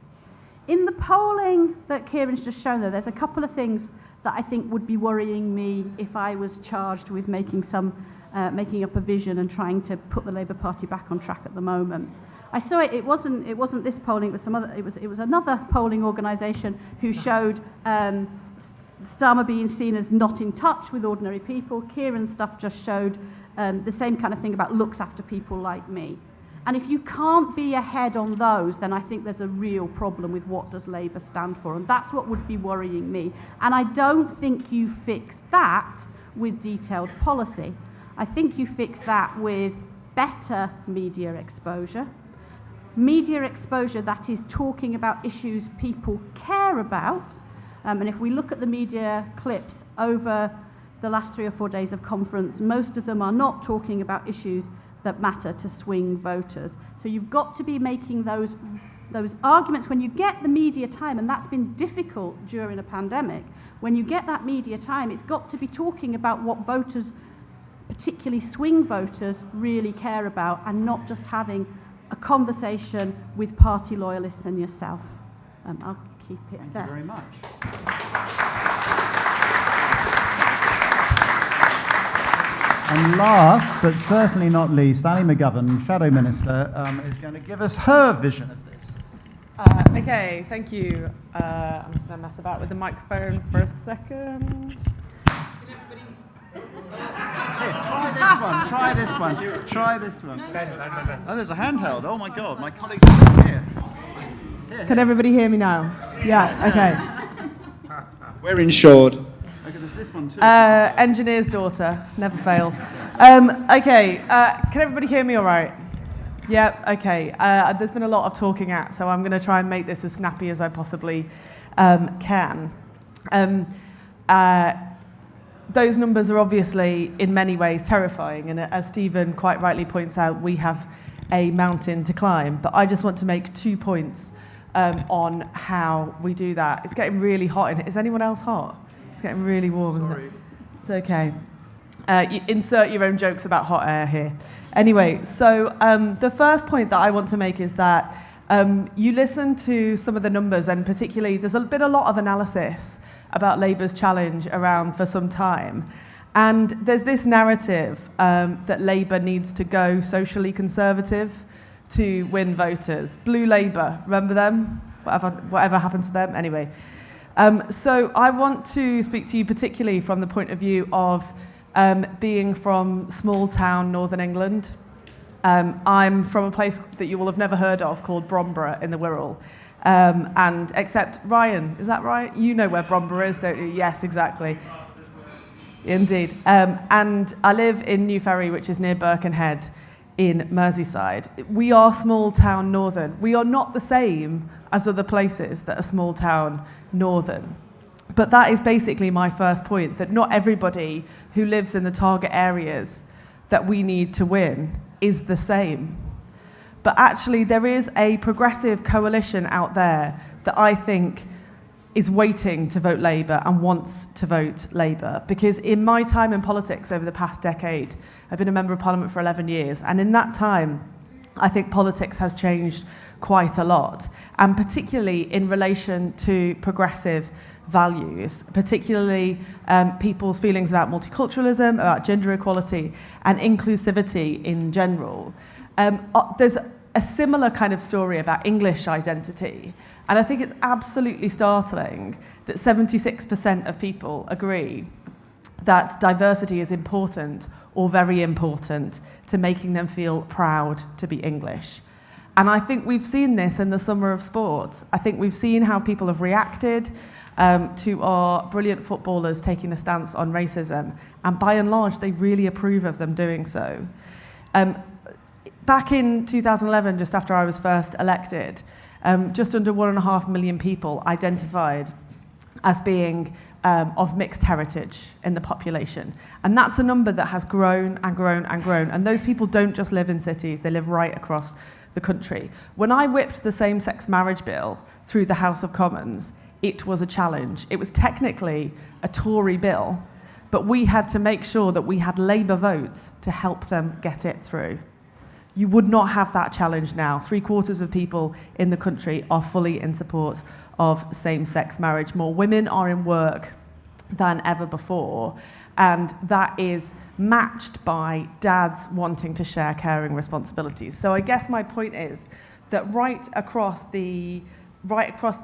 In the polling that Kieran's just shown, though, there's a couple of things that I think would be worrying me if I was charged with making up a vision and trying to put the Labour Party back on track at the moment. I saw it. It wasn't this polling. It was some other. It was another polling organisation who showed Starmer being seen as not in touch with ordinary people. Kieran's stuff just showed the same kind of thing about looks after people like me. And if you can't be ahead on those, then I think there's a real problem with what does Labour stand for. And that's what would be worrying me. And I don't think you fix that with detailed policy. I think you fix that with better media exposure that is talking about issues people care about. And if we look at the media clips over the last 3 or 4 days of conference, most of them are not talking about issues that matter to swing voters. So you've got to be making those arguments when you get the media time, and that's been difficult during a pandemic. when you get that media time, it's got to be talking about what voters, particularly swing voters, really care about, and not just having a conversation with party loyalists and yourself. I'll keep it there. Thank you very much. And last, but certainly not least, Ali McGovern, Shadow Minister, is going to give us her vision of this. Okay, thank you. I'm just going to mess about with the microphone for a second. Here, try this one. Oh, there's a handheld. Oh my God, my colleagues are here. Can everybody hear me now? Yeah, okay. We're insured. Okay, there's this one too. Engineer's daughter, never fails. Okay, can everybody hear me all right? Yeah, okay. There's been a lot of talking so I'm going to try and make this as snappy as I possibly can. Those numbers are obviously, in many ways, terrifying, and as Stephen quite rightly points out, we have a mountain to climb. But I just want to make 2 points on how we do that. It's getting really hot in here. Is anyone else hot? It's getting really warm, isn't it? It's okay. You insert your own jokes about hot air here. Anyway, so the first point that I want to make is that you listen to some of the numbers, and particularly there's been a lot of analysis about Labour's challenge around for some time. And there's this narrative that Labour needs to go socially conservative to win voters. Blue Labour, remember them? Whatever happened to them? Anyway. So I want to speak to you particularly from the point of view of being from small town Northern England. I'm from a place that you will have never heard of called Bromborough in the Wirral. And except Ryan, is that right? You know where Bromborough is, don't you? Yes, exactly. Indeed. And I live in New Ferry, which is near Birkenhead in Merseyside. We are small town Northern. We are not the same as other places that are small town Northern. But that is basically my first point, that not everybody who lives in the target areas that we need to win is the same. But actually, there is a progressive coalition out there that I think is waiting to vote Labour and wants to vote Labour. Because in my time in politics over the past decade, I've been a Member of Parliament for 11 years, and in that time, I think politics has changed quite a lot, and particularly in relation to progressive values, particularly people's feelings about multiculturalism, about gender equality, and inclusivity in general. There's a similar kind of story about English identity, and I think it's absolutely startling that 76% of people agree that diversity is important or very important to making them feel proud to be English. And I think we've seen this in the summer of sport. I think we've seen how people have reacted to our brilliant footballers taking a stance on racism, and by and large, they really approve of them doing so. Back in 2011, just after I was first elected, just under 1.5 million people identified as being of mixed heritage in the population. And that's a number that has grown and grown and grown. And those people don't just live in cities, they live right across the country. When I whipped the same-sex marriage bill through the House of Commons, it was a challenge. It was technically a Tory bill, but we had to make sure that we had Labour votes to help them get it through. You would not have that challenge now. 3/4 of people in the country are fully in support of same-sex marriage. More women are in work than ever before, and that is matched by dads wanting to share caring responsibilities. So I guess my point is that right across the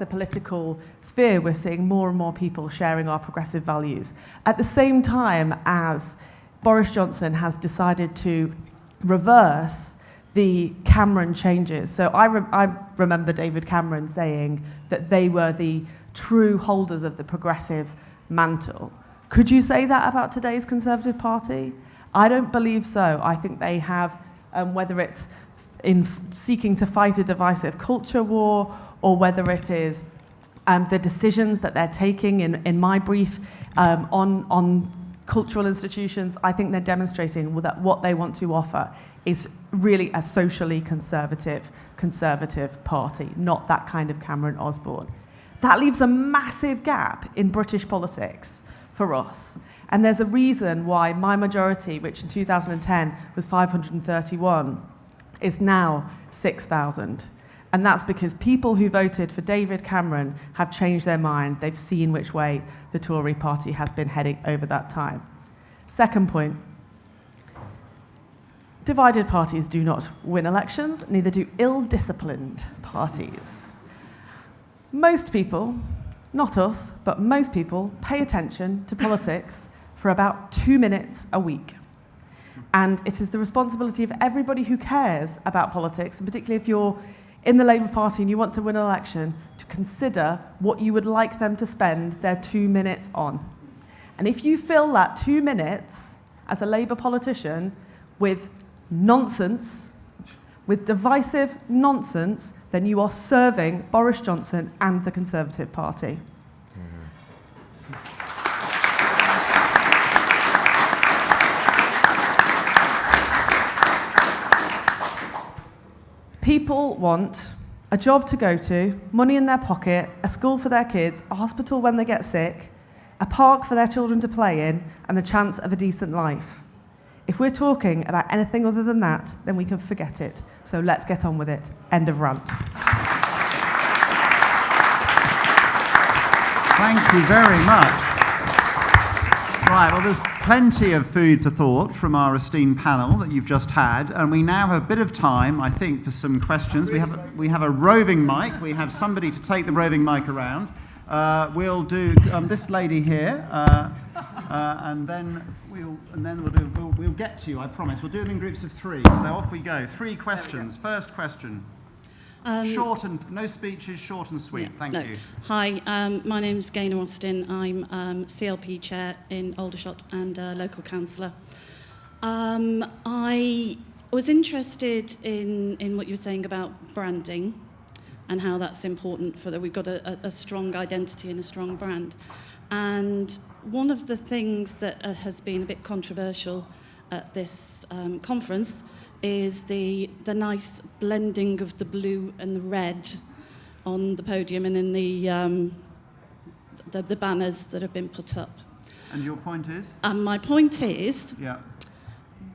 political sphere, we're seeing more and more people sharing our progressive values. At the same time as Boris Johnson has decided to reverse the Cameron changes. So I remember David Cameron saying that they were the true holders of the progressive mantle. Could you say that about today's Conservative Party? I don't believe so. I think they have, whether it's in seeking to fight a divisive culture war, or whether it is the decisions that they're taking in my brief on cultural institutions, I think they're demonstrating that what they want to offer is really a socially conservative party, not that kind of Cameron Osborne. That leaves a massive gap in British politics for us. And there's a reason why my majority, which in 2010 was 531, is now 6,000. And that's because people who voted for David Cameron have changed their mind. They've seen which way the Tory party has been heading over that time. Second point, divided parties do not win elections, neither do ill-disciplined parties. Most people, not us, but most people pay attention to politics for about 2 minutes a week. And it is the responsibility of everybody who cares about politics, and particularly if you're in the Labour Party and you want to win an election, to consider what you would like them to spend their 2 minutes on. And if you fill that 2 minutes as a Labour politician with nonsense, with divisive nonsense, then you are serving Boris Johnson and the Conservative Party. People want a job to go to, money in their pocket, a school for their kids, a hospital when they get sick, a park for their children to play in, and the chance of a decent life. If we're talking about anything other than that, then we can forget it. So let's get on with it. End of rant. Thank you very much. Right, well, there's plenty of food for thought from our esteemed panel that you've just had, and we now have a bit of time, I think, for some questions. We have a roving mic. We have somebody to take the roving mic around. We'll do this lady here, and then we'll get to you. I promise. We'll do them in groups of 3. So off we go. 3 questions. First question. Short and no speeches, short and sweet. Thank you. Hi, my name's Gaynor Austin. I'm CLP chair in Aldershot and local councillor. I was interested in what you were saying about branding and how that's important for that. We've got a strong identity and a strong brand. And one of the things that has been a bit controversial at this conference is the nice blending of the blue and the red on the podium and in the banners that have been put up. And your point is? My point is,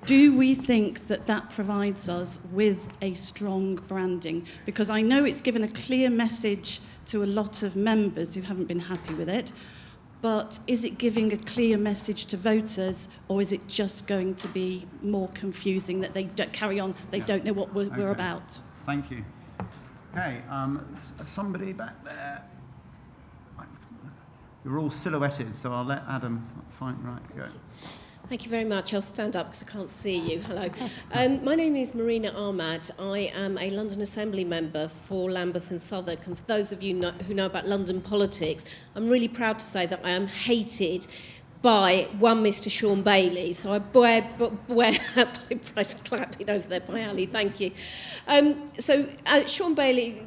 do we think that provides us with a strong branding? Because I know it's given a clear message to a lot of members who haven't been happy with it, but is it giving a clear message to voters, or is it just going to be more confusing that they don't carry on, they don't know what we're about? Thank you. Okay, somebody back there. You're all silhouetted, so I'll let Adam find, right, go. Thank you very much. I'll stand up because I can't see you. Hello. My name is Marina Ahmad. I am a London Assembly member for Lambeth and Southwark. And for those of you who know about London politics, I'm really proud to say that I am hated by one Mr. Sean Bailey. So I bear by clapping over there by Ali. Thank you. Sean Bailey,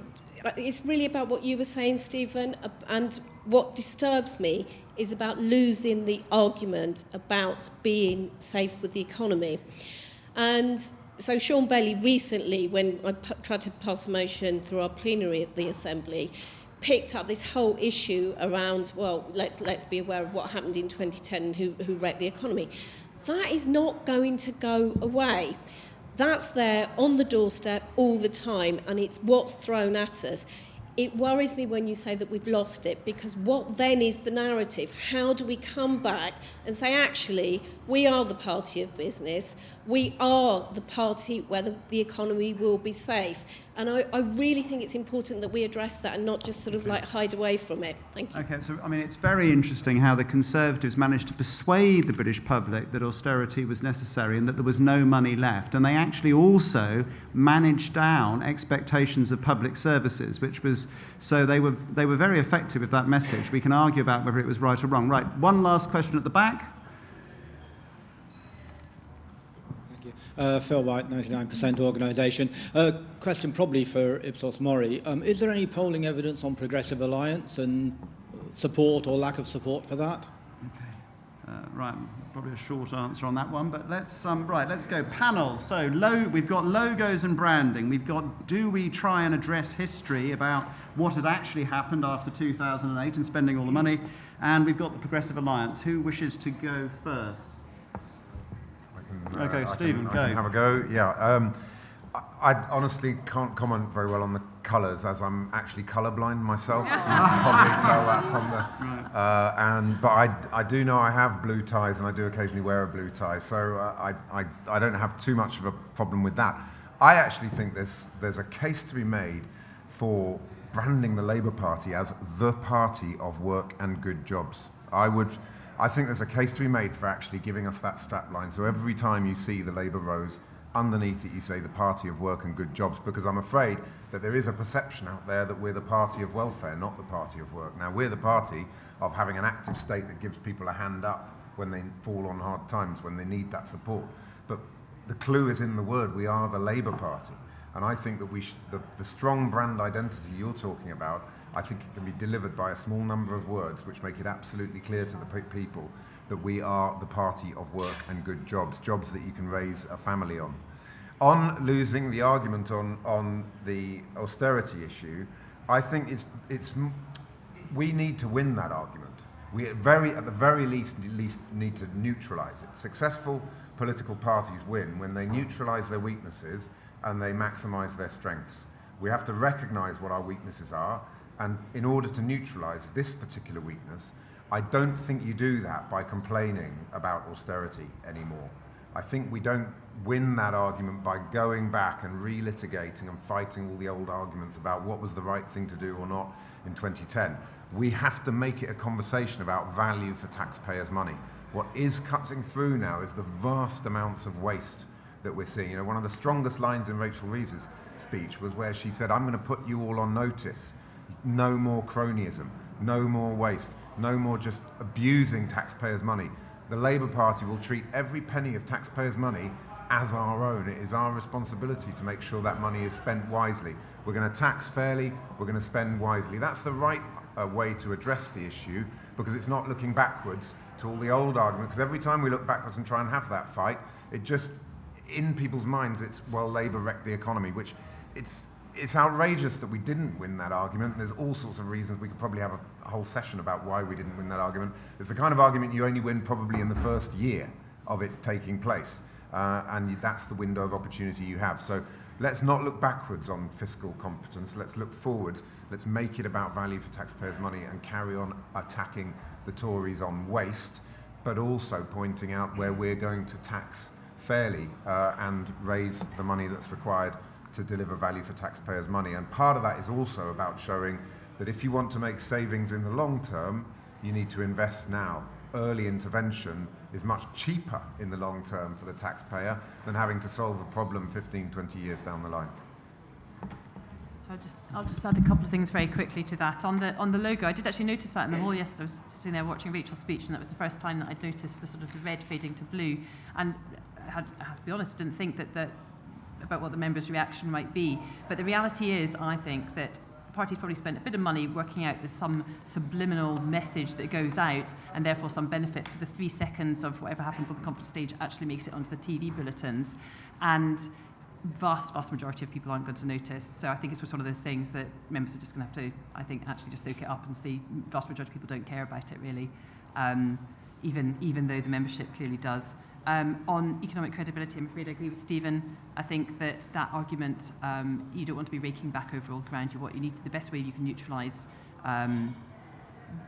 it's really about what you were saying, Stephen, and what disturbs me is about losing the argument about being safe with the economy. And so Sean Bailey recently, when I tried to pass a motion through our plenary at the Assembly, picked up this whole issue around, well, let's be aware of what happened in 2010 and who wrecked the economy. That is not going to go away. That's there on the doorstep all the time, and it's what's thrown at us. It worries me when you say that we've lost it, because what then is the narrative? How do we come back and say, actually, we are the party of business, we are the party where the economy will be safe? And I really think it's important that we address that and not just sort of like hide away from it. Thank you. Okay, so I mean, it's very interesting how the Conservatives managed to persuade the British public that austerity was necessary and that there was no money left. And they actually also managed down expectations of public services, which was, so they were very effective with that message. We can argue about whether it was right or wrong. Right, one last question at the back. Phil White, 99% organisation. Question probably for Ipsos MORI. Is there any polling evidence on Progressive Alliance and support or lack of support for that? Okay. Right, probably a short answer on that one, but let's go. Panel. So we've got logos and branding. We've got, do we try and address history about what had actually happened after 2008 and spending all the money. And we've got the Progressive Alliance. Who wishes to go first? Okay, Stephen, I go. can have a go. Yeah. I honestly can't comment very well on the colours, as I'm actually colourblind myself. You can probably tell that from the. But I do know I have blue ties, and I do occasionally wear a blue tie, so I don't have too much of a problem with that. I actually think there's a case to be made for branding the Labour Party as the party of work and good jobs. I think there's a case to be made for actually giving us that strapline. So every time you see the Labour rose, underneath it you say the party of work and good jobs, because I'm afraid that there is a perception out there that we're the party of welfare, not the party of work. Now, we're the party of having an active state that gives people a hand up when they fall on hard times, when they need that support. But the clue is in the word. We are the Labour Party. And I think that the strong brand identity you're talking about, I think it can be delivered by a small number of words which make it absolutely clear to the people that we are the party of work and good jobs, jobs that you can raise a family on. On losing the argument on the austerity issue, I think we need to win that argument. We at the very least need to neutralise it. Successful political parties win when they neutralise their weaknesses and they maximise their strengths. We have to recognise what our weaknesses are, and in order to neutralise this particular weakness, I don't think you do that by complaining about austerity anymore. I think we don't win that argument by going back and relitigating and fighting all the old arguments about what was the right thing to do or not in 2010. We have to make it a conversation about value for taxpayers' money. What is cutting through now is the vast amounts of waste that we're seeing. You know, one of the strongest lines in Rachel Reeves's speech was where she said, I'm going to put you all on notice. No more cronyism, no more waste, no more just abusing taxpayers' money. The Labour Party will treat every penny of taxpayers' money as our own. It is our responsibility to make sure that money is spent wisely. We're going to tax fairly, we're going to spend wisely. That's the right way to address the issue, because it's not looking backwards to all the old arguments, because every time we look backwards and try and have that fight, it just, in people's minds, it's, well, Labour wrecked the economy, which it's outrageous that we didn't win that argument. There's all sorts of reasons. We could probably have a whole session about why we didn't win that argument. It's the kind of argument you only win probably in the first year of it taking place. And that's the window of opportunity you have. So let's not look backwards on fiscal competence. Let's look forwards. Let's make it about value for taxpayers' money and carry on attacking the Tories on waste, but also pointing out where we're going to tax fairly and raise the money that's required to deliver value for taxpayers' money. And part of that is also about showing that if you want to make savings in the long term, you need to invest now. Early intervention is much cheaper in the long term for the taxpayer than having to solve a problem 15, 20 years down the line. I'll just add a couple of things very quickly to that. On the logo, I did actually notice that in the hall yesterday. I was sitting there watching Rachel's speech, and that was the first time that I'd noticed the sort of the red fading to blue. And I have to be honest, I didn't think that about what the members' reaction might be. But the reality is, I think, that the party's probably spent a bit of money working out there's some subliminal message that goes out, and therefore some benefit for the 3 seconds of whatever happens on the conference stage actually makes it onto the TV bulletins. And vast majority of people aren't going to notice. So I think it's one of those things that members are just going to have to, I think, actually just soak it up and see vast majority of people don't care about it really, even though the membership clearly does. On economic credibility, I'm afraid I agree with Stephen. I think that argument, you don't want to be raking back over old ground. The best way you can neutralise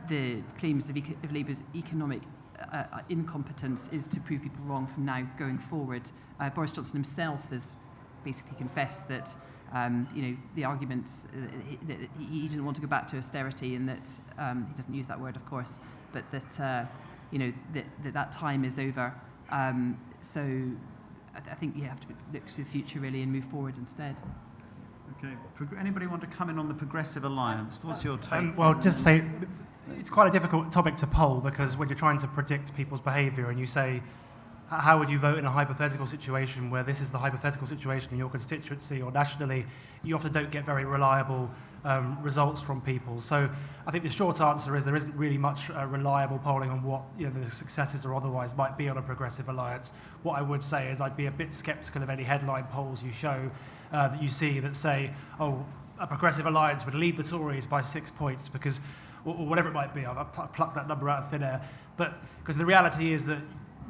the claims of Labour's economic incompetence is to prove people wrong from now going forward. Boris Johnson himself has basically confessed that the arguments that he didn't want to go back to austerity, and that he doesn't use that word, of course, but that that time is over. So I think you have to look to the future really and move forward instead. Okay. Anybody want to come in on the Progressive Alliance? What's your take? Well, just to say, it's quite a difficult topic to poll, because when you're trying to predict people's behaviour and you say, how would you vote in a hypothetical situation where this is the hypothetical situation in your constituency or nationally, you often don't get very reliable results from people. So I think the short answer is there isn't really much reliable polling on what the successes or otherwise might be on a Progressive Alliance. What I would say is I'd be a bit sceptical of any headline polls you show that you see that say, oh, a progressive alliance would lead the Tories by 6 points because, or whatever it might be, I've plucked that number out of thin air, but because the reality is that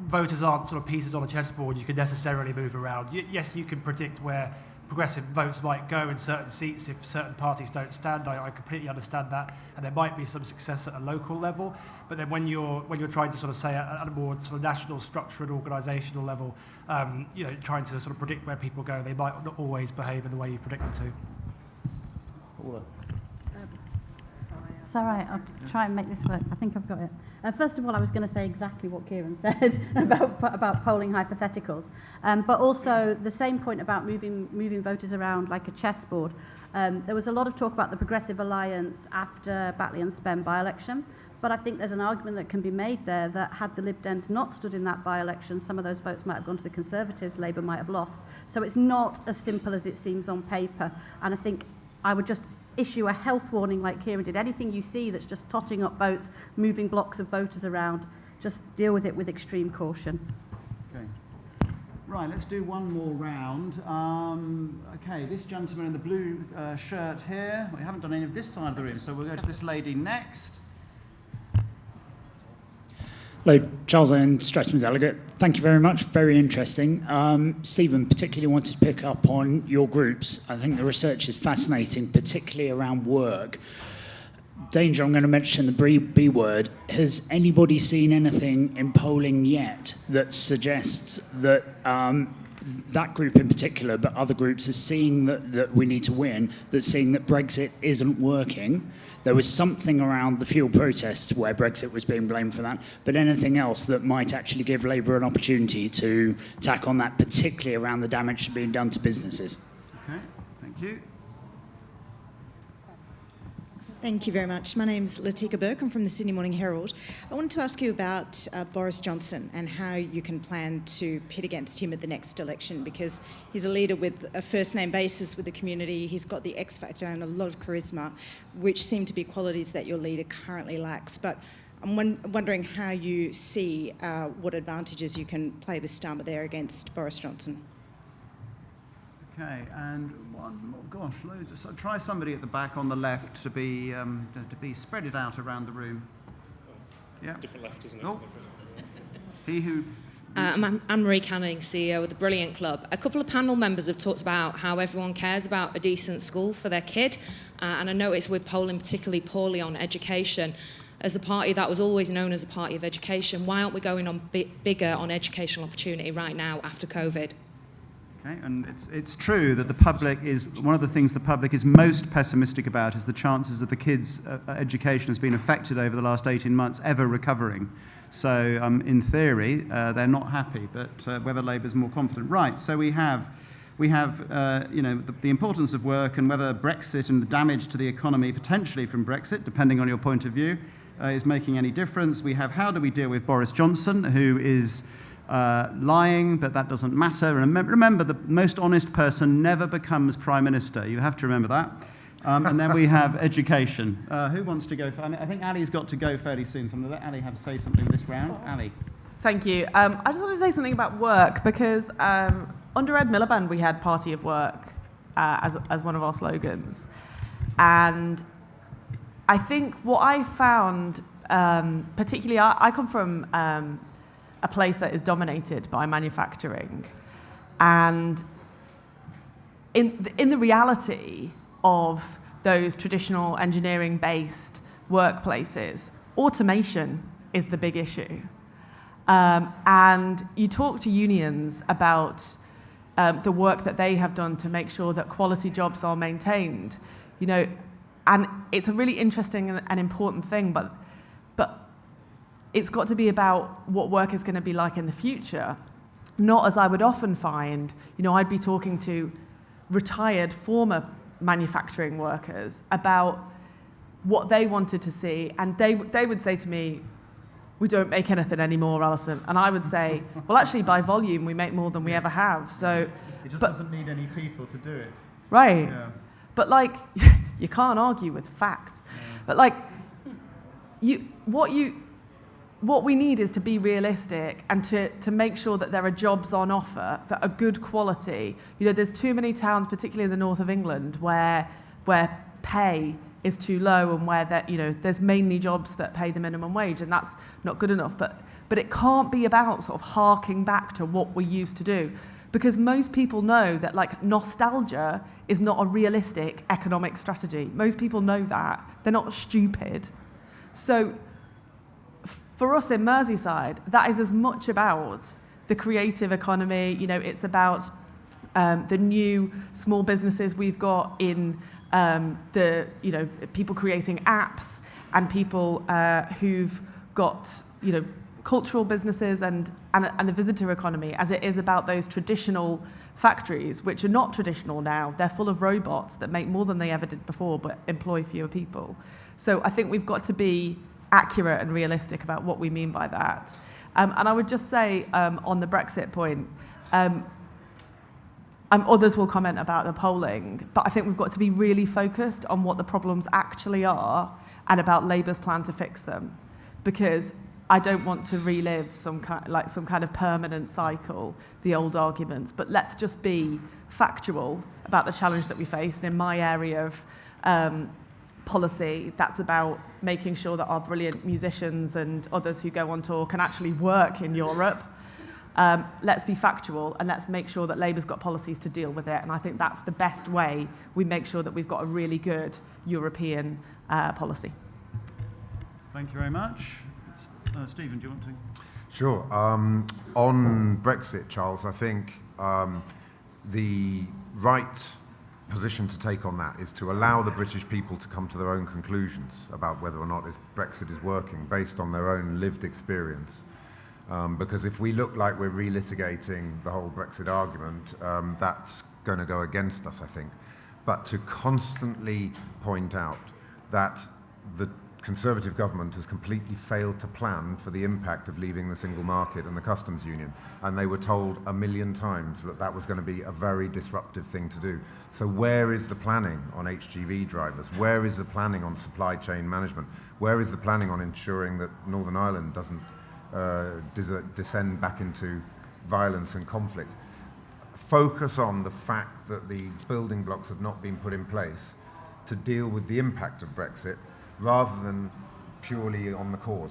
voters aren't sort of pieces on a chessboard you can necessarily move around. Yes, you can predict where progressive votes might go in certain seats if certain parties don't stand. I completely understand that, and there might be some success at a local level. But then when you're trying to sort of say at a more sort of national structure and organisational level, trying to sort of predict where people go, they might not always behave in the way you predict them to. Paula. It's all right, I'll try and make this work. I think I've got it. First of all, I was going to say exactly what Kieran said about polling hypotheticals, but also the same point about moving voters around like a chessboard. There was a lot of talk about the Progressive Alliance after Batley and Spen by-election, but I think there's an argument that can be made there that had the Lib Dems not stood in that by-election, some of those votes might have gone to the Conservatives, Labour might have lost. So it's not as simple as it seems on paper, and I think I would just issue a health warning like Kieran did. Anything you see that's just totting up votes, moving blocks of voters around, just deal with it with extreme caution. Okay. Right, let's do one more round. Okay, this gentleman in the blue shirt here. We haven't done any of this side of the room, so we'll go to this lady next. Hello, Charles Owen, Streatham Delegate. Thank you very much. Very interesting. Stephen, particularly wanted to pick up on your groups. I think the research is fascinating, particularly around work. Danger, I'm going to mention the B word. Has anybody seen anything in polling yet that suggests that that group in particular, but other groups, are seeing that we need to win, that's seeing that Brexit isn't working? There was something around the fuel protests where Brexit was being blamed for that, but anything else that might actually give Labour an opportunity to tack on that, particularly around the damage being done to businesses? Okay, thank you. Thank you very much. My name's Latika Burke. I'm from the Sydney Morning Herald. I wanted to ask you about Boris Johnson and how you can plan to pit against him at the next election, because he's a leader with a first-name basis with the community. He's got the X factor and a lot of charisma, which seem to be qualities that your leader currently lacks. But I'm wondering how you see what advantages you can play with Starmer there against Boris Johnson. Okay, and one more, gosh, loads. So try somebody at the back on the left to be spread it out around the room. Yeah. Different left, isn't it? Oh. He who. I'm Anne-Marie Canning, CEO of the Brilliant Club. A couple of panel members have talked about how everyone cares about a decent school for their kid, and I noticed we're polling particularly poorly on education. As a party that was always known as a party of education, why aren't we going on bigger on educational opportunity right now after COVID? Okay, and it's true that the public is, one of the things the public is most pessimistic about is the chances of the kids' education has been affected over the last 18 months ever recovering. So in theory, they're not happy, but whether Labour's more confident. Right, so we have the importance of work and whether Brexit and the damage to the economy potentially from Brexit, depending on your point of view, is making any difference. We have how do we deal with Boris Johnson, who is lying, but that doesn't matter. Remember, the most honest person never becomes Prime Minister. You have to remember that. And then we have education. Who wants to go? I think Ali's got to go fairly soon, so I'm going to let Ali say something this round. Ali. Thank you. I just want to say something about work, because under Ed Miliband we had Party of Work as one of our slogans. And I think what I found, particularly, I come from a place that is dominated by manufacturing. And in the reality of those traditional engineering-based workplaces, automation is the big issue. And you talk to unions about the work that they have done to make sure that quality jobs are maintained, and it's a really interesting and important thing, but it's got to be about what work is going to be like in the future, not as I would often find. I'd be talking to retired former manufacturing workers about what they wanted to see, and they would say to me, "We don't make anything anymore, Alison." And I would say, "Well, actually, by volume, we make more than we ever have." So it just doesn't need any people to do it. Right. Yeah. But you can't argue with fact. Yeah. But what we need is to be realistic and to make sure that there are jobs on offer that are good quality. There's too many towns, particularly in the north of England, where where pay is too low and where there's mainly jobs that pay the minimum wage, and that's not good enough. But it can't be about sort of harking back to what we used to do, because most people know that like nostalgia is not a realistic economic strategy. Most people know that. They're not stupid. So for us in Merseyside, that is as much about the creative economy. It's about the new small businesses we've got in people creating apps, and people who've got cultural businesses and the visitor economy, as it is about those traditional factories, which are not traditional now. They're full of robots that make more than they ever did before, but employ fewer people. So I think we've got to be accurate and realistic about what we mean by that. And I would just say on the Brexit point, others will comment about the polling, but I think we've got to be really focused on what the problems actually are and about Labour's plan to fix them, because I don't want to relive some kind of permanent cycle, the old arguments, but let's just be factual about the challenge that we face. And in my area of policy, that's about making sure that our brilliant musicians and others who go on tour can actually work in Europe. Let's be factual, and let's make sure that Labour's got policies to deal with it. And I think that's the best way we make sure that we've got a really good European policy. Thank you very much. Stephen, do you want to? Sure. On Brexit, Charles, I think the right position to take on that is to allow the British people to come to their own conclusions about whether or not Brexit is working based on their own lived experience. Because if we look like we're relitigating the whole Brexit argument, that's going to go against us, I think. But to constantly point out that the Conservative government has completely failed to plan for the impact of leaving the single market and the customs union, and they were told 1 million times that that was going to be a very disruptive thing to do. So where is the planning on HGV drivers? Where is the planning on supply chain management? Where is the planning on ensuring that Northern Ireland doesn't descend back into violence and conflict? Focus on the fact that the building blocks have not been put in place to deal with the impact of Brexit, rather than purely on the cause.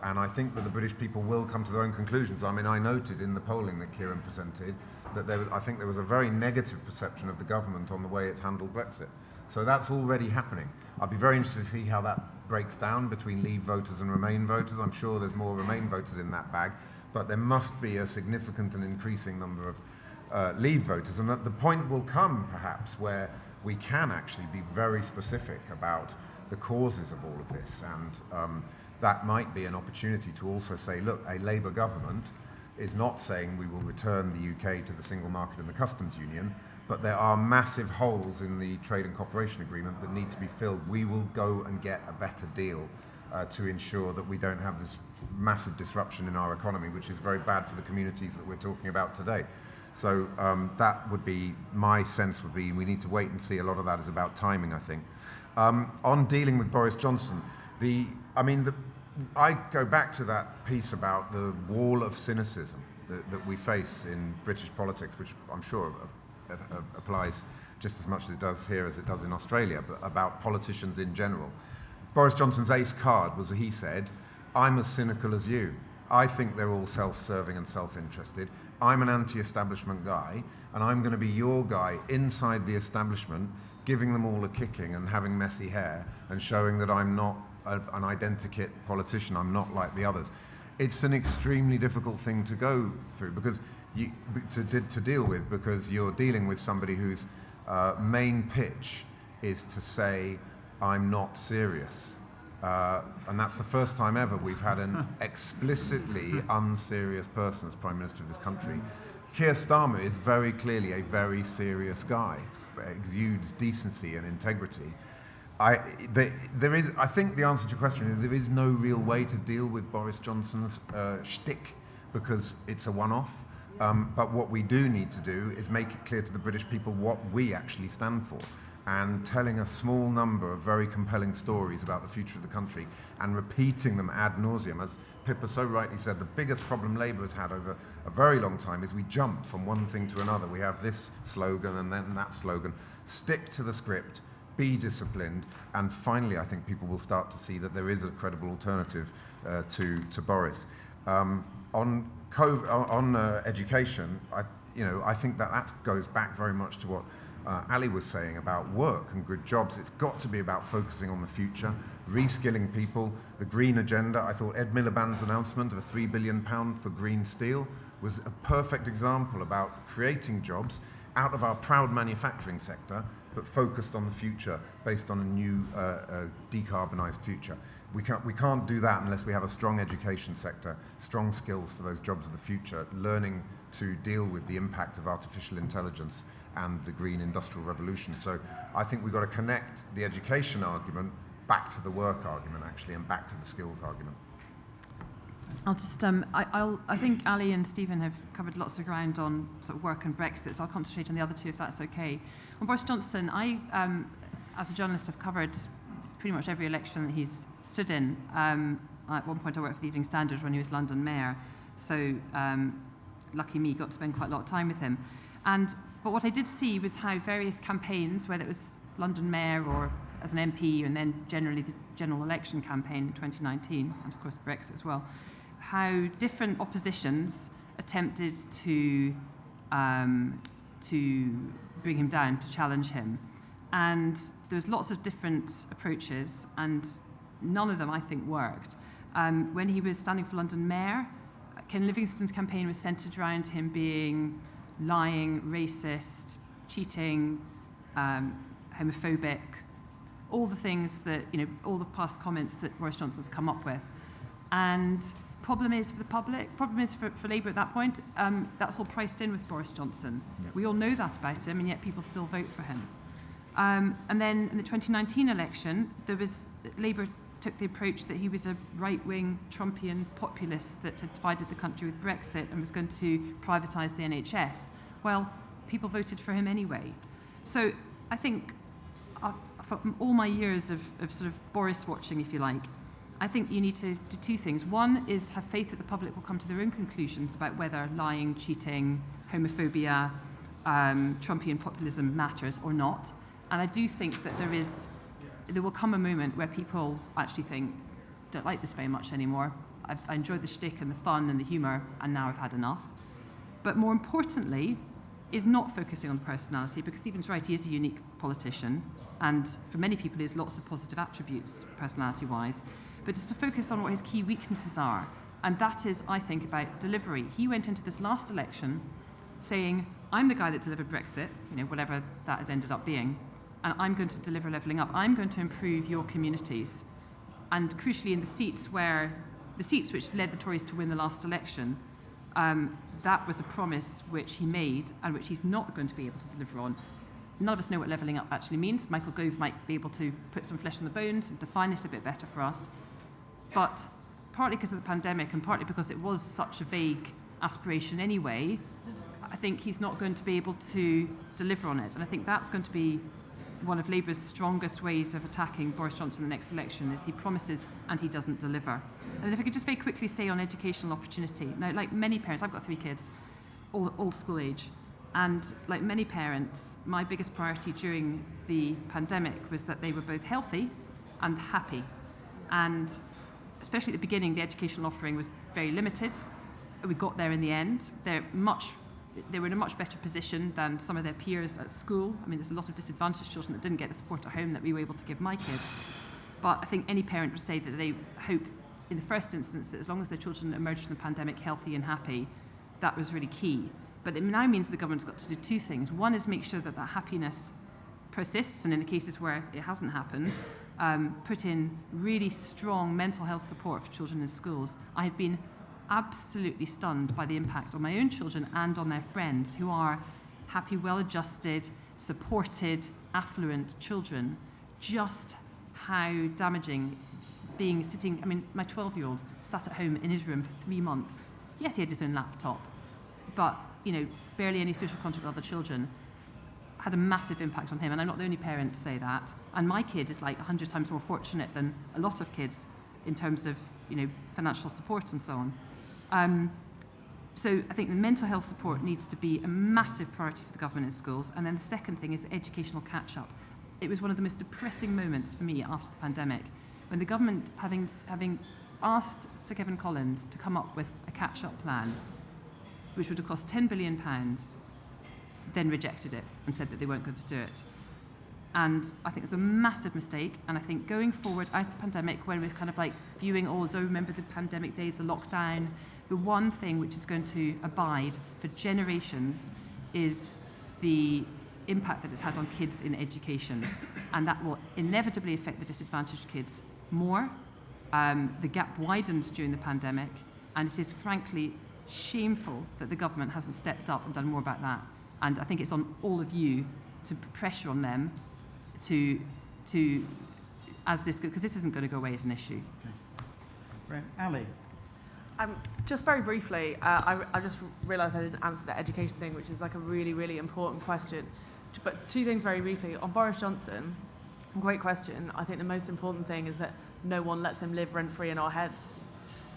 And I think that the British people will come to their own conclusions. I mean, I noted in the polling that Kieran presented that I think there was a very negative perception of the government on the way it's handled Brexit. So that's already happening. I'll be very interested to see how that breaks down between Leave voters and Remain voters. I'm sure there's more Remain voters in that bag, but there must be a significant and increasing number of Leave voters. And the point will come, perhaps, where we can actually be very specific about the causes of all of this, and that might be an opportunity to also say, look, a Labour government is not saying we will return the UK to the single market and the customs union, but there are massive holes in the trade and cooperation agreement that need to be filled. We will go and get a better deal to ensure that we don't have this massive disruption in our economy, which is very bad for the communities that we're talking about today. So that would be, my sense would be, we need to wait and see. A lot of that is about timing, I think. On dealing with Boris Johnson, I go back to that piece about the wall of cynicism that we face in British politics, which I'm sure applies just as much as it does here as it does in Australia, but about politicians in general. Boris Johnson's ace card was that he said, I'm as cynical as you. I think they're all self-serving and self-interested. I'm an anti-establishment guy, and I'm going to be your guy inside the establishment, giving them all a kicking and having messy hair and showing that I'm not an identikit politician, I'm not like the others. It's an extremely difficult thing to go through because to deal with, because you're dealing with somebody whose main pitch is to say, I'm not serious. And that's the first time ever we've had an explicitly unserious person as Prime Minister of this country. Keir Starmer is very clearly a very serious guy, exudes decency and integrity. I think the answer to your question is there is no real way to deal with Boris Johnson's shtick because it's a one-off. But what we do need to do is make it clear to the British people what we actually stand for, and telling a small number of very compelling stories about the future of the country and repeating them ad nauseum. As Pippa so rightly said, the biggest problem Labour has had over a very long time is we jump from one thing to another. We have this slogan and then that slogan. Stick to the script. be disciplined, and finally I think people will start to see that there is a credible alternative to Boris. On education, I think that goes back very much to what Ali was saying about work and good jobs. It's got to be about focusing on the future, reskilling people, the green agenda. I thought Ed Miliband's announcement of a £3 billion for green steel was a perfect example about creating jobs out of our proud manufacturing sector, but focused on the future, based on a new decarbonised future. We can't do that unless we have a strong education sector, strong skills for those jobs of the future, learning to deal with the impact of artificial intelligence and the green industrial revolution. So I think we've got to connect the education argument back to the work argument, actually, and back to the skills argument. I'll just, I think Ali and Stephen have covered lots of ground on sort of work and Brexit, so I'll concentrate on the other two if that's okay. On Boris Johnson, I, as a journalist, have covered pretty much every election that he's stood in. At one point I worked for the Evening Standard when he was London Mayor, so lucky me, got to spend quite a lot of time with him. But what I did see was how various campaigns, whether it was London Mayor or as an MP, and then generally the general election campaign in 2019, and of course Brexit as well, how different oppositions attempted to bring him down, to challenge him. And there was lots of different approaches, and none of them, I think, worked. When he was standing for London Mayor, Ken Livingstone's campaign was centred around him being lying, racist, cheating, homophobic, all the things that, all the past comments that Boris Johnson's come up with. And problem is for the public, problem is for Labour at that point, that's all priced in with Boris Johnson. Yep. We all know that about him, and yet people still vote for him. And then in the 2019 election, Labour took the approach that he was a right-wing Trumpian populist that had divided the country with Brexit and was going to privatise the NHS. Well, people voted for him anyway. So I think from all my years of sort of Boris watching, if you like, I think you need to do two things. One is have faith that the public will come to their own conclusions about whether lying, cheating, homophobia, Trumpian populism matters or not. And I do think that there will come a moment where people actually think, don't like this very much anymore. I enjoyed the shtick and the fun and the humour, and now I've had enough. But more importantly, is not focusing on the personality, because Stephen's right, he is a unique politician, and for many people he has lots of positive attributes, personality-wise, but just to focus on what his key weaknesses are. And that is, I think, about delivery. He went into this last election saying, I'm the guy that delivered Brexit, whatever that has ended up being, and I'm going to deliver levelling up. I'm going to improve your communities. And crucially, in the seats which led the Tories to win the last election, that was a promise which he made and which he's not going to be able to deliver on. None of us know what levelling up actually means. Michael Gove might be able to put some flesh on the bones and define it a bit better for us. But partly because of the pandemic and partly because it was such a vague aspiration anyway, I think he's not going to be able to deliver on it. And I think that's going to be one of Labour's strongest ways of attacking Boris Johnson in the next election, is he promises and he doesn't deliver. And if I could just very quickly say on educational opportunity. Now, like many parents, I've got 3 kids, all school age, and like many parents, my biggest priority during the pandemic was that they were both healthy and happy. And especially at the beginning, the educational offering was very limited. We got there in the end. They were in a much better position than some of their peers at school. I mean, there's a lot of disadvantaged children that didn't get the support at home that we were able to give my kids. But I think any parent would say that they hope, in the first instance, that as long as their children emerged from the pandemic healthy and happy, that was really key. But it now means the government's got to do 2 things. One is make sure that that happiness persists, and in the cases where it hasn't happened, put in really strong mental health support for children in schools. I have been absolutely stunned by the impact on my own children and on their friends, who are happy, well-adjusted, supported, affluent children. Just how damaging my 12-year-old sat at home in his room for 3 months. Yes, he had his own laptop, but barely any social contact with other children. Had a massive impact on him, and I'm not the only parent to say that. And my kid is like 100 times more fortunate than a lot of kids in terms of financial support and so on. So I think the mental health support needs to be a massive priority for the government in schools. And then the second thing is educational catch-up. it was one of the most depressing moments for me after the pandemic, when the government, having asked Sir Kevin Collins to come up with a catch-up plan, which would have cost £10 billion, then rejected it and said that they weren't going to do it. And I think it's a massive mistake. And I think going forward out of the pandemic, when we're kind of like viewing all, so remember the pandemic days, the lockdown, the one thing which is going to abide for generations is the impact that it's had on kids in education. And that will inevitably affect the disadvantaged kids more. The gap widened during the pandemic, and it is frankly shameful that the government hasn't stepped up and done more about that. And I think it's on all of you to put pressure on them to as this, because this isn't going to go away as an issue. Okay. Right. Ali. Just very briefly, I just realised I didn't answer the education thing, which is like a really, really important question. But two things very briefly. On Boris Johnson, great question. I think the most important thing is that no one lets him live rent-free in our heads,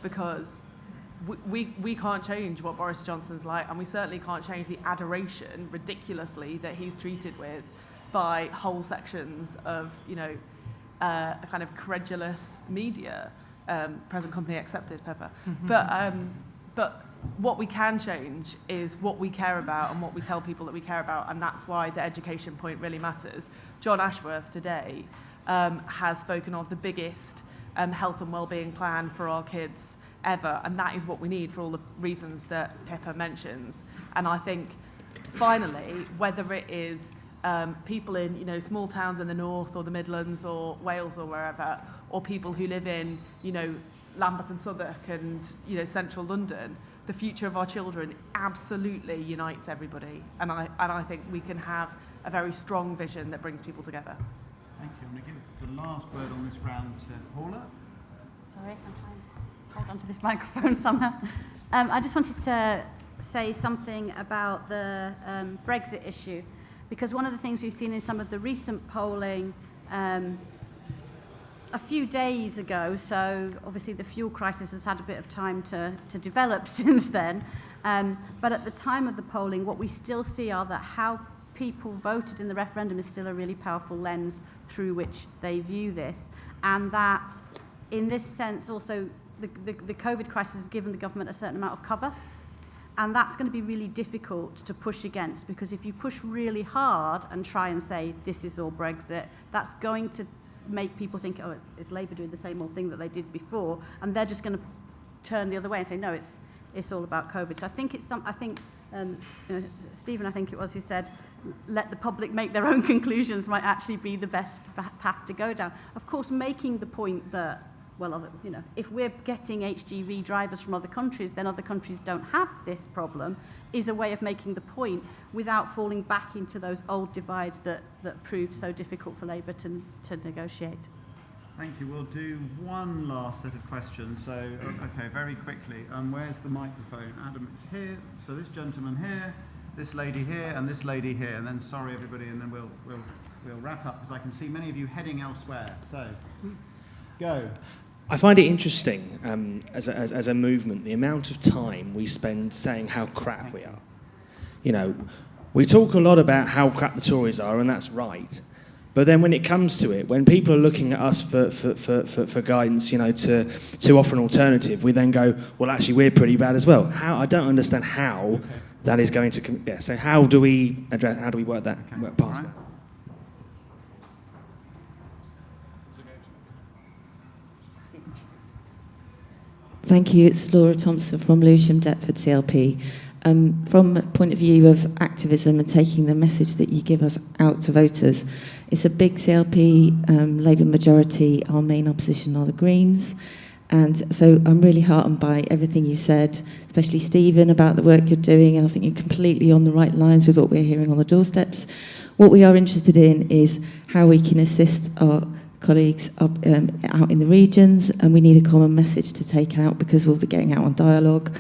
because we can't change what Boris Johnson's like, and we certainly can't change the adoration, ridiculously, that he's treated with by whole sections of, a kind of credulous media, present company accepted, Pippa. But what we can change is what we care about and what we tell people that we care about, and that's why the education point really matters. John Ashworth today has spoken of the biggest health and wellbeing plan for our kids ever, and that is what we need for all the reasons that Pippa mentions. And I think, finally, whether it is people in small towns in the north or the Midlands or Wales or wherever, or people who live in Lambeth and Southwark and central London, the future of our children absolutely unites everybody, and I think we can have a very strong vision that brings people together. Thank you. I'm going to give the last word on this round to Paula. Sorry, I'm trying to hold onto this microphone somehow. I just wanted to say something about the Brexit issue, because one of the things we've seen in some of the recent polling a few days ago, so obviously the fuel crisis has had a bit of time to develop since then, but at the time of the polling, what we still see are that how people voted in the referendum is still a really powerful lens through which they view this, and that in this sense also the COVID crisis has given the government a certain amount of cover, and that's going to be really difficult to push against, because if you push really hard and try and say this is all Brexit, that's going to make people think, oh, is Labour doing the same old thing that they did before, and they're just going to turn the other way and say no, it's all about COVID. So I think Stephen, I think it was, who said let the public make their own conclusions might actually be the best path to go down. Of course, making the point that, well, if we're getting HGV drivers from other countries, then other countries don't have this problem, is a way of making the point without falling back into those old divides that proved so difficult for Labour to negotiate. Thank you. We'll do one last set of questions. So, okay, very quickly. Where's the microphone? Adam, it's here. So this gentleman here, this lady here, and this lady here. And then, sorry everybody, and then we'll wrap up, because I can see many of you heading elsewhere. So, go. I find it interesting, as a movement, the amount of time we spend saying how crap we are. We talk a lot about how crap the Tories are, and that's right. But then when it comes to it, when people are looking at us for guidance, to offer an alternative, we then go, well, actually, we're pretty bad as well. I don't understand how that is going to... so how do we work past that? Thank you. It's Laura Thompson from Lewisham Deptford CLP. From a point of view of activism and taking the message that you give us out to voters, it's a big CLP, Labour majority. Our main opposition are the Greens. And so I'm really heartened by everything you said, especially Stephen, about the work you're doing, and I think you're completely on the right lines with what we're hearing on the doorsteps. What we are interested in is how we can assist our colleagues out in the regions, and we need a common message to take out, because we'll be getting out on dialogue.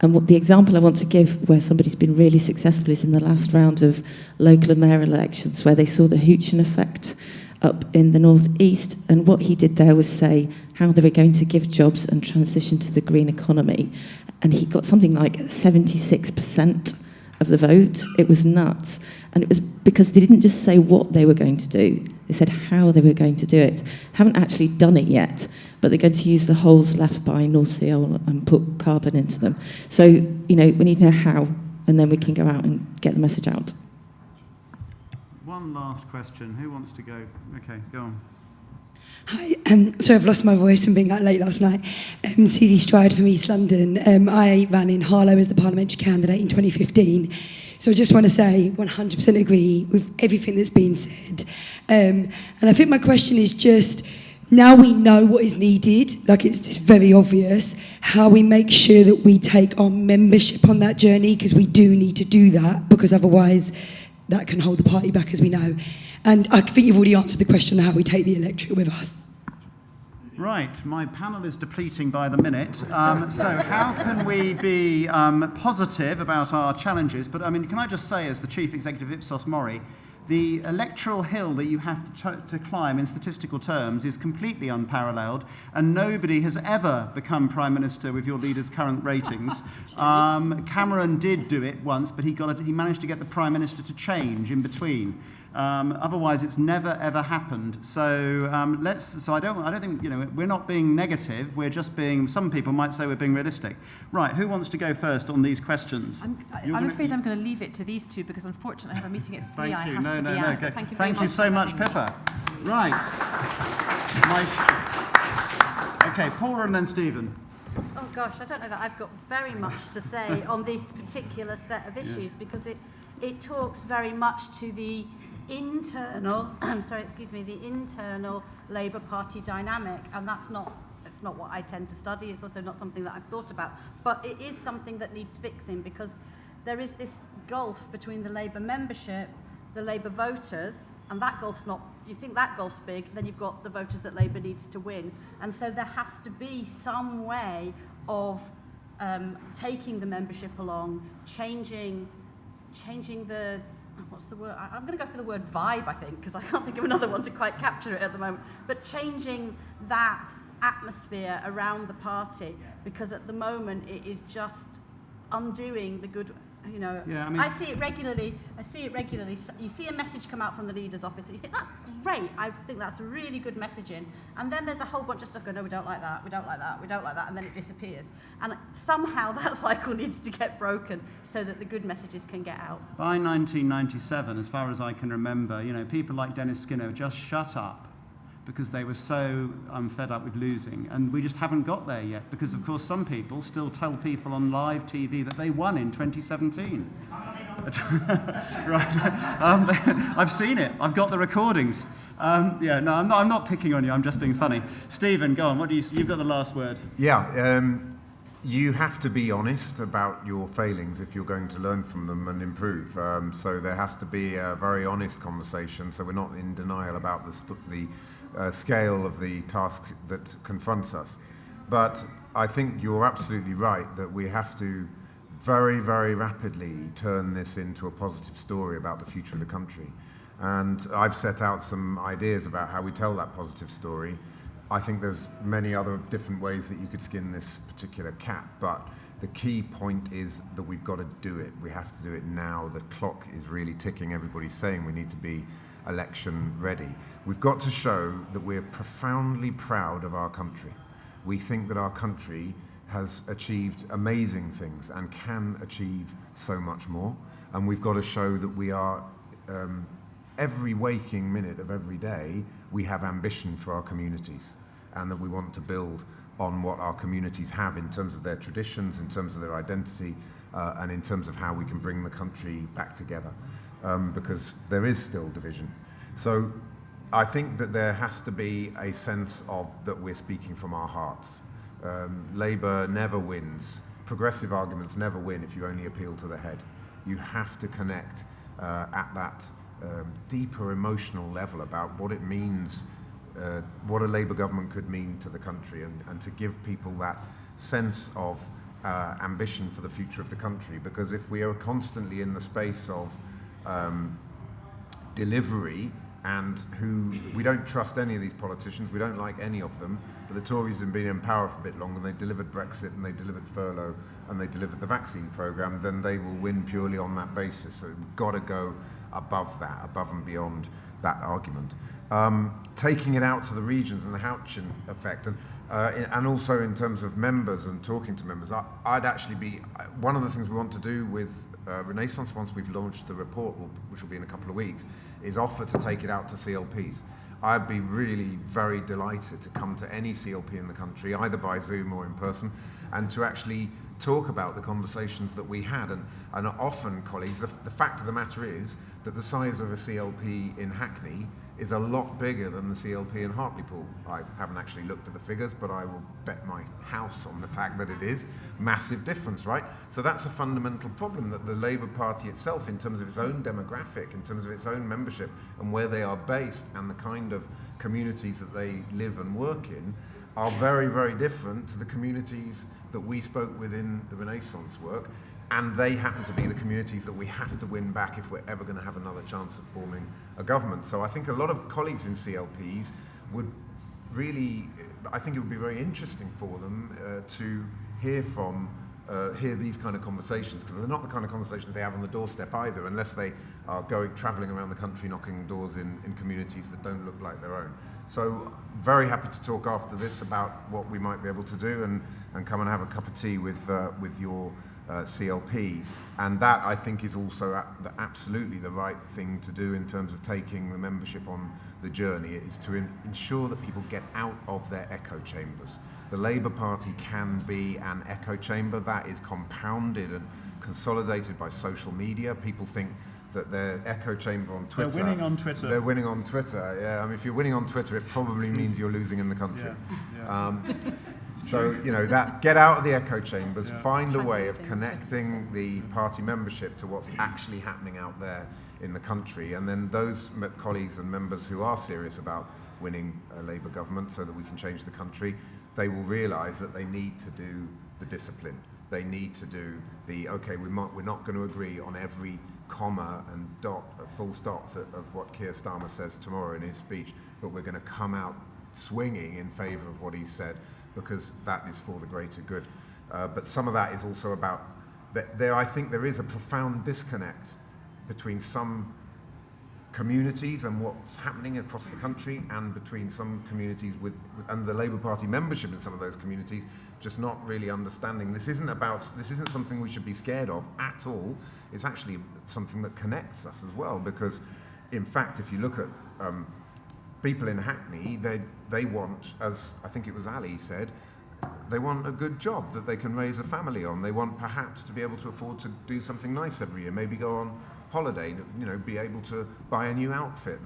And what the example I want to give where somebody's been really successful is in the last round of local and mayoral elections, where they saw the Hoochen effect up in the northeast, and what he did there was say how they were going to give jobs and transition to the green economy, and he got something like 76% of the vote. It was nuts. And it was because they didn't just say what they were going to do, they said how they were going to do it. Haven't actually done it yet, but they're going to use the holes left by North Sea oil and put carbon into them. So, we need to know how, and then we can go out and get the message out. One last question. Who wants to go? Okay, go on. Hi, sorry I've lost my voice from being out late last night. Susie Stride from East London. I ran in Harlow as the parliamentary candidate in 2015. So I just want to say 100% agree with everything that's been said. And I think my question is just, now we know what is needed, like it's just very obvious, how we make sure that we take our membership on that journey, because we do need to do that, because otherwise that can hold the party back, as we know. And I think you've already answered the question of how we take the electorate with us. Right, my panel is depleting by the minute. So how can we be positive about our challenges? But can I just say, as the Chief Executive of Ipsos MORI, the electoral hill that you have to climb in statistical terms is completely unparalleled, and nobody has ever become Prime Minister with your leader's current ratings. Cameron did do it once, but he managed to get the Prime Minister to change in between. Otherwise, it's never ever happened. So I don't think we're not being negative. We're just being. Some people might say we're being realistic. Right? Who wants to go first on these questions? I'm afraid I'm going to leave it to these two because unfortunately I have a meeting at 3. Thank you. I have to be out. Okay. Thank you. Thank you so much, Pippa. Right. Okay, Paula and then Stephen. Oh gosh, I don't know that I've got very much to say on this particular set of issues because it talks very much to the internal, the internal Labour Party dynamic, and it's not what I tend to study. It's also not something that I've thought about, but it is something that needs fixing because there is this gulf between the Labour membership, the Labour voters, and that gulf's not. You think that gulf's big, then you've got the voters that Labour needs to win, and so there has to be some way of taking the membership along, changing the. What's the word? I'm going to go for the word vibe, I think, because I can't think of another one to quite capture it at the moment. But changing that atmosphere around the party, because at the moment it is just undoing the good. I see it regularly. You see a message come out from the leader's office, and you think that's great. I think that's really good messaging. And then there's a whole bunch of stuff going, no, we don't like that, we don't like that, we don't like that, and then it disappears. And somehow that cycle needs to get broken so that the good messages can get out. By 1997, as far as I can remember, people like Dennis Skinner just shut up because they were so fed up with losing. And we just haven't got there yet because, of course, some people still tell people on live TV that they won in 2017. Right. I've seen it. I've got the recordings. I'm not picking on you. I'm just being funny. Stephen, go on. You've got the last word. Yeah. You have to be honest about your failings if you're going to learn from them and improve. So there has to be a very honest conversation, so we're not in denial about the scale of the task that confronts us. But I think you're absolutely right that we have to very, very rapidly turn this into a positive story about the future of the country. And I've set out some ideas about how we tell that positive story. I think there's many other different ways that you could skin this particular cat, but the key point is that we've got to do it. We have to do it now. The clock is really ticking. Everybody's saying we need to be election ready. We've got to show that we're profoundly proud of our country. We think that our country has achieved amazing things and can achieve so much more. And we've got to show that we are, every waking minute of every day, we have ambition for our communities and that we want to build on what our communities have in terms of their traditions, in terms of their identity, and in terms of how we can bring the country back together, because there is still division. So I think that there has to be a sense of that we're speaking from our hearts. Labour never wins. Progressive arguments never win if you only appeal to the head. You have to connect at that deeper emotional level about what it means, what a Labour government could mean to the country, and to give people that sense of ambition for the future of the country. Because if we are constantly in the space of delivery and who, we don't trust any of these politicians, we don't like any of them, but the Tories have been in power for a bit longer, and they delivered Brexit, and they delivered furlough, and they delivered the vaccine programme, then they will win purely on that basis. So we've got to go above that, above and beyond that argument. Taking it out to the regions and the Houchin effect, and also in terms of members and talking to members, I'd actually be, one of the things we want to do with Renaissance, once we've launched the report, which will be in a couple of weeks, is offer to take it out to CLPs. I'd be really very delighted to come to any CLP in the country, either by Zoom or in person, and to actually talk about the conversations that we had. And often, colleagues, the fact of the matter is that the size of a CLP in Hackney is a lot bigger than the CLP in Hartlepool. I haven't actually looked at the figures, but I will bet my house on the fact that it is. Massive difference, right? So that's a fundamental problem, that the Labour Party itself, in terms of its own demographic, in terms of its own membership, and where they are based, and the kind of communities that they live and work in, are very, very different to the communities that we spoke with in the Renaissance work. And they happen to be the communities that we have to win back if we're ever going to have another chance of forming a government. So I think a lot of colleagues in CLPs would really, I think it would be very interesting for them to hear these kind of conversations, because they're not the kind of conversations they have on the doorstep either, unless they are travelling around the country knocking doors in communities that don't look like their own. So very happy to talk after this about what we might be able to do, and come and have a cup of tea with your CLP, and that I think is also absolutely the right thing to do in terms of taking the membership on the journey, is to ensure that people get out of their echo chambers. The Labour Party can be an echo chamber that is compounded and consolidated by social media. People think that their echo chamber on Twitter. They're winning on Twitter. They're winning on Twitter, yeah. I mean, if you're winning on Twitter, it probably means you're losing in the country. Yeah. So, get out of the echo chambers, find a way of connecting the party membership to what's actually happening out there in the country. And then those colleagues and members who are serious about winning a Labour government so that we can change the country, they will realise that they need to do the discipline. They need to do we're not going to agree on every comma and dot, full stop of what Keir Starmer says tomorrow in his speech, but we're going to come out swinging in favour of what he said, because that is for the greater good. But some of that is also about, I think there is a profound disconnect between some communities and what's happening across the country, and between some communities and the Labour Party membership in some of those communities just not really understanding. This isn't something we should be scared of at all. It's actually something that connects us as well, because in fact, if you look at people in Hackney, they want, as I think it was Ali said, they want a good job that they can raise a family on. They want perhaps to be able to afford to do something nice every year, maybe go on holiday, be able to buy a new outfit.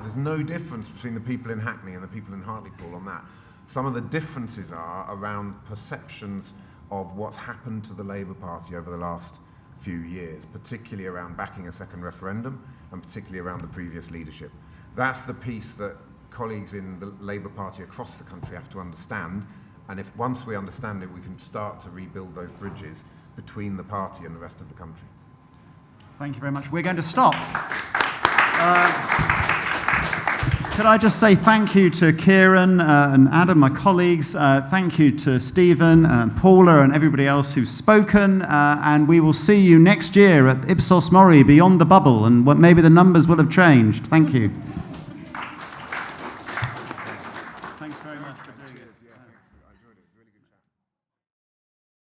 There's no difference between the people in Hackney and the people in Hartlepool on that. Some of the differences are around perceptions of what's happened to the Labour Party over the last few years, particularly around backing a second referendum, and particularly around the previous leadership. That's the piece that colleagues in the Labour Party across the country have to understand, and once we understand it, we can start to rebuild those bridges between the party and the rest of the country. Thank you very much. We're going to stop. Could I just say thank you to Kieran and Adam, my colleagues. Thank you to Stephen and Paula and everybody else who's spoken. And we will see you next year at Ipsos MORI, Beyond the Bubble, and maybe the numbers will have changed. Thank you. Thanks very much for doing it.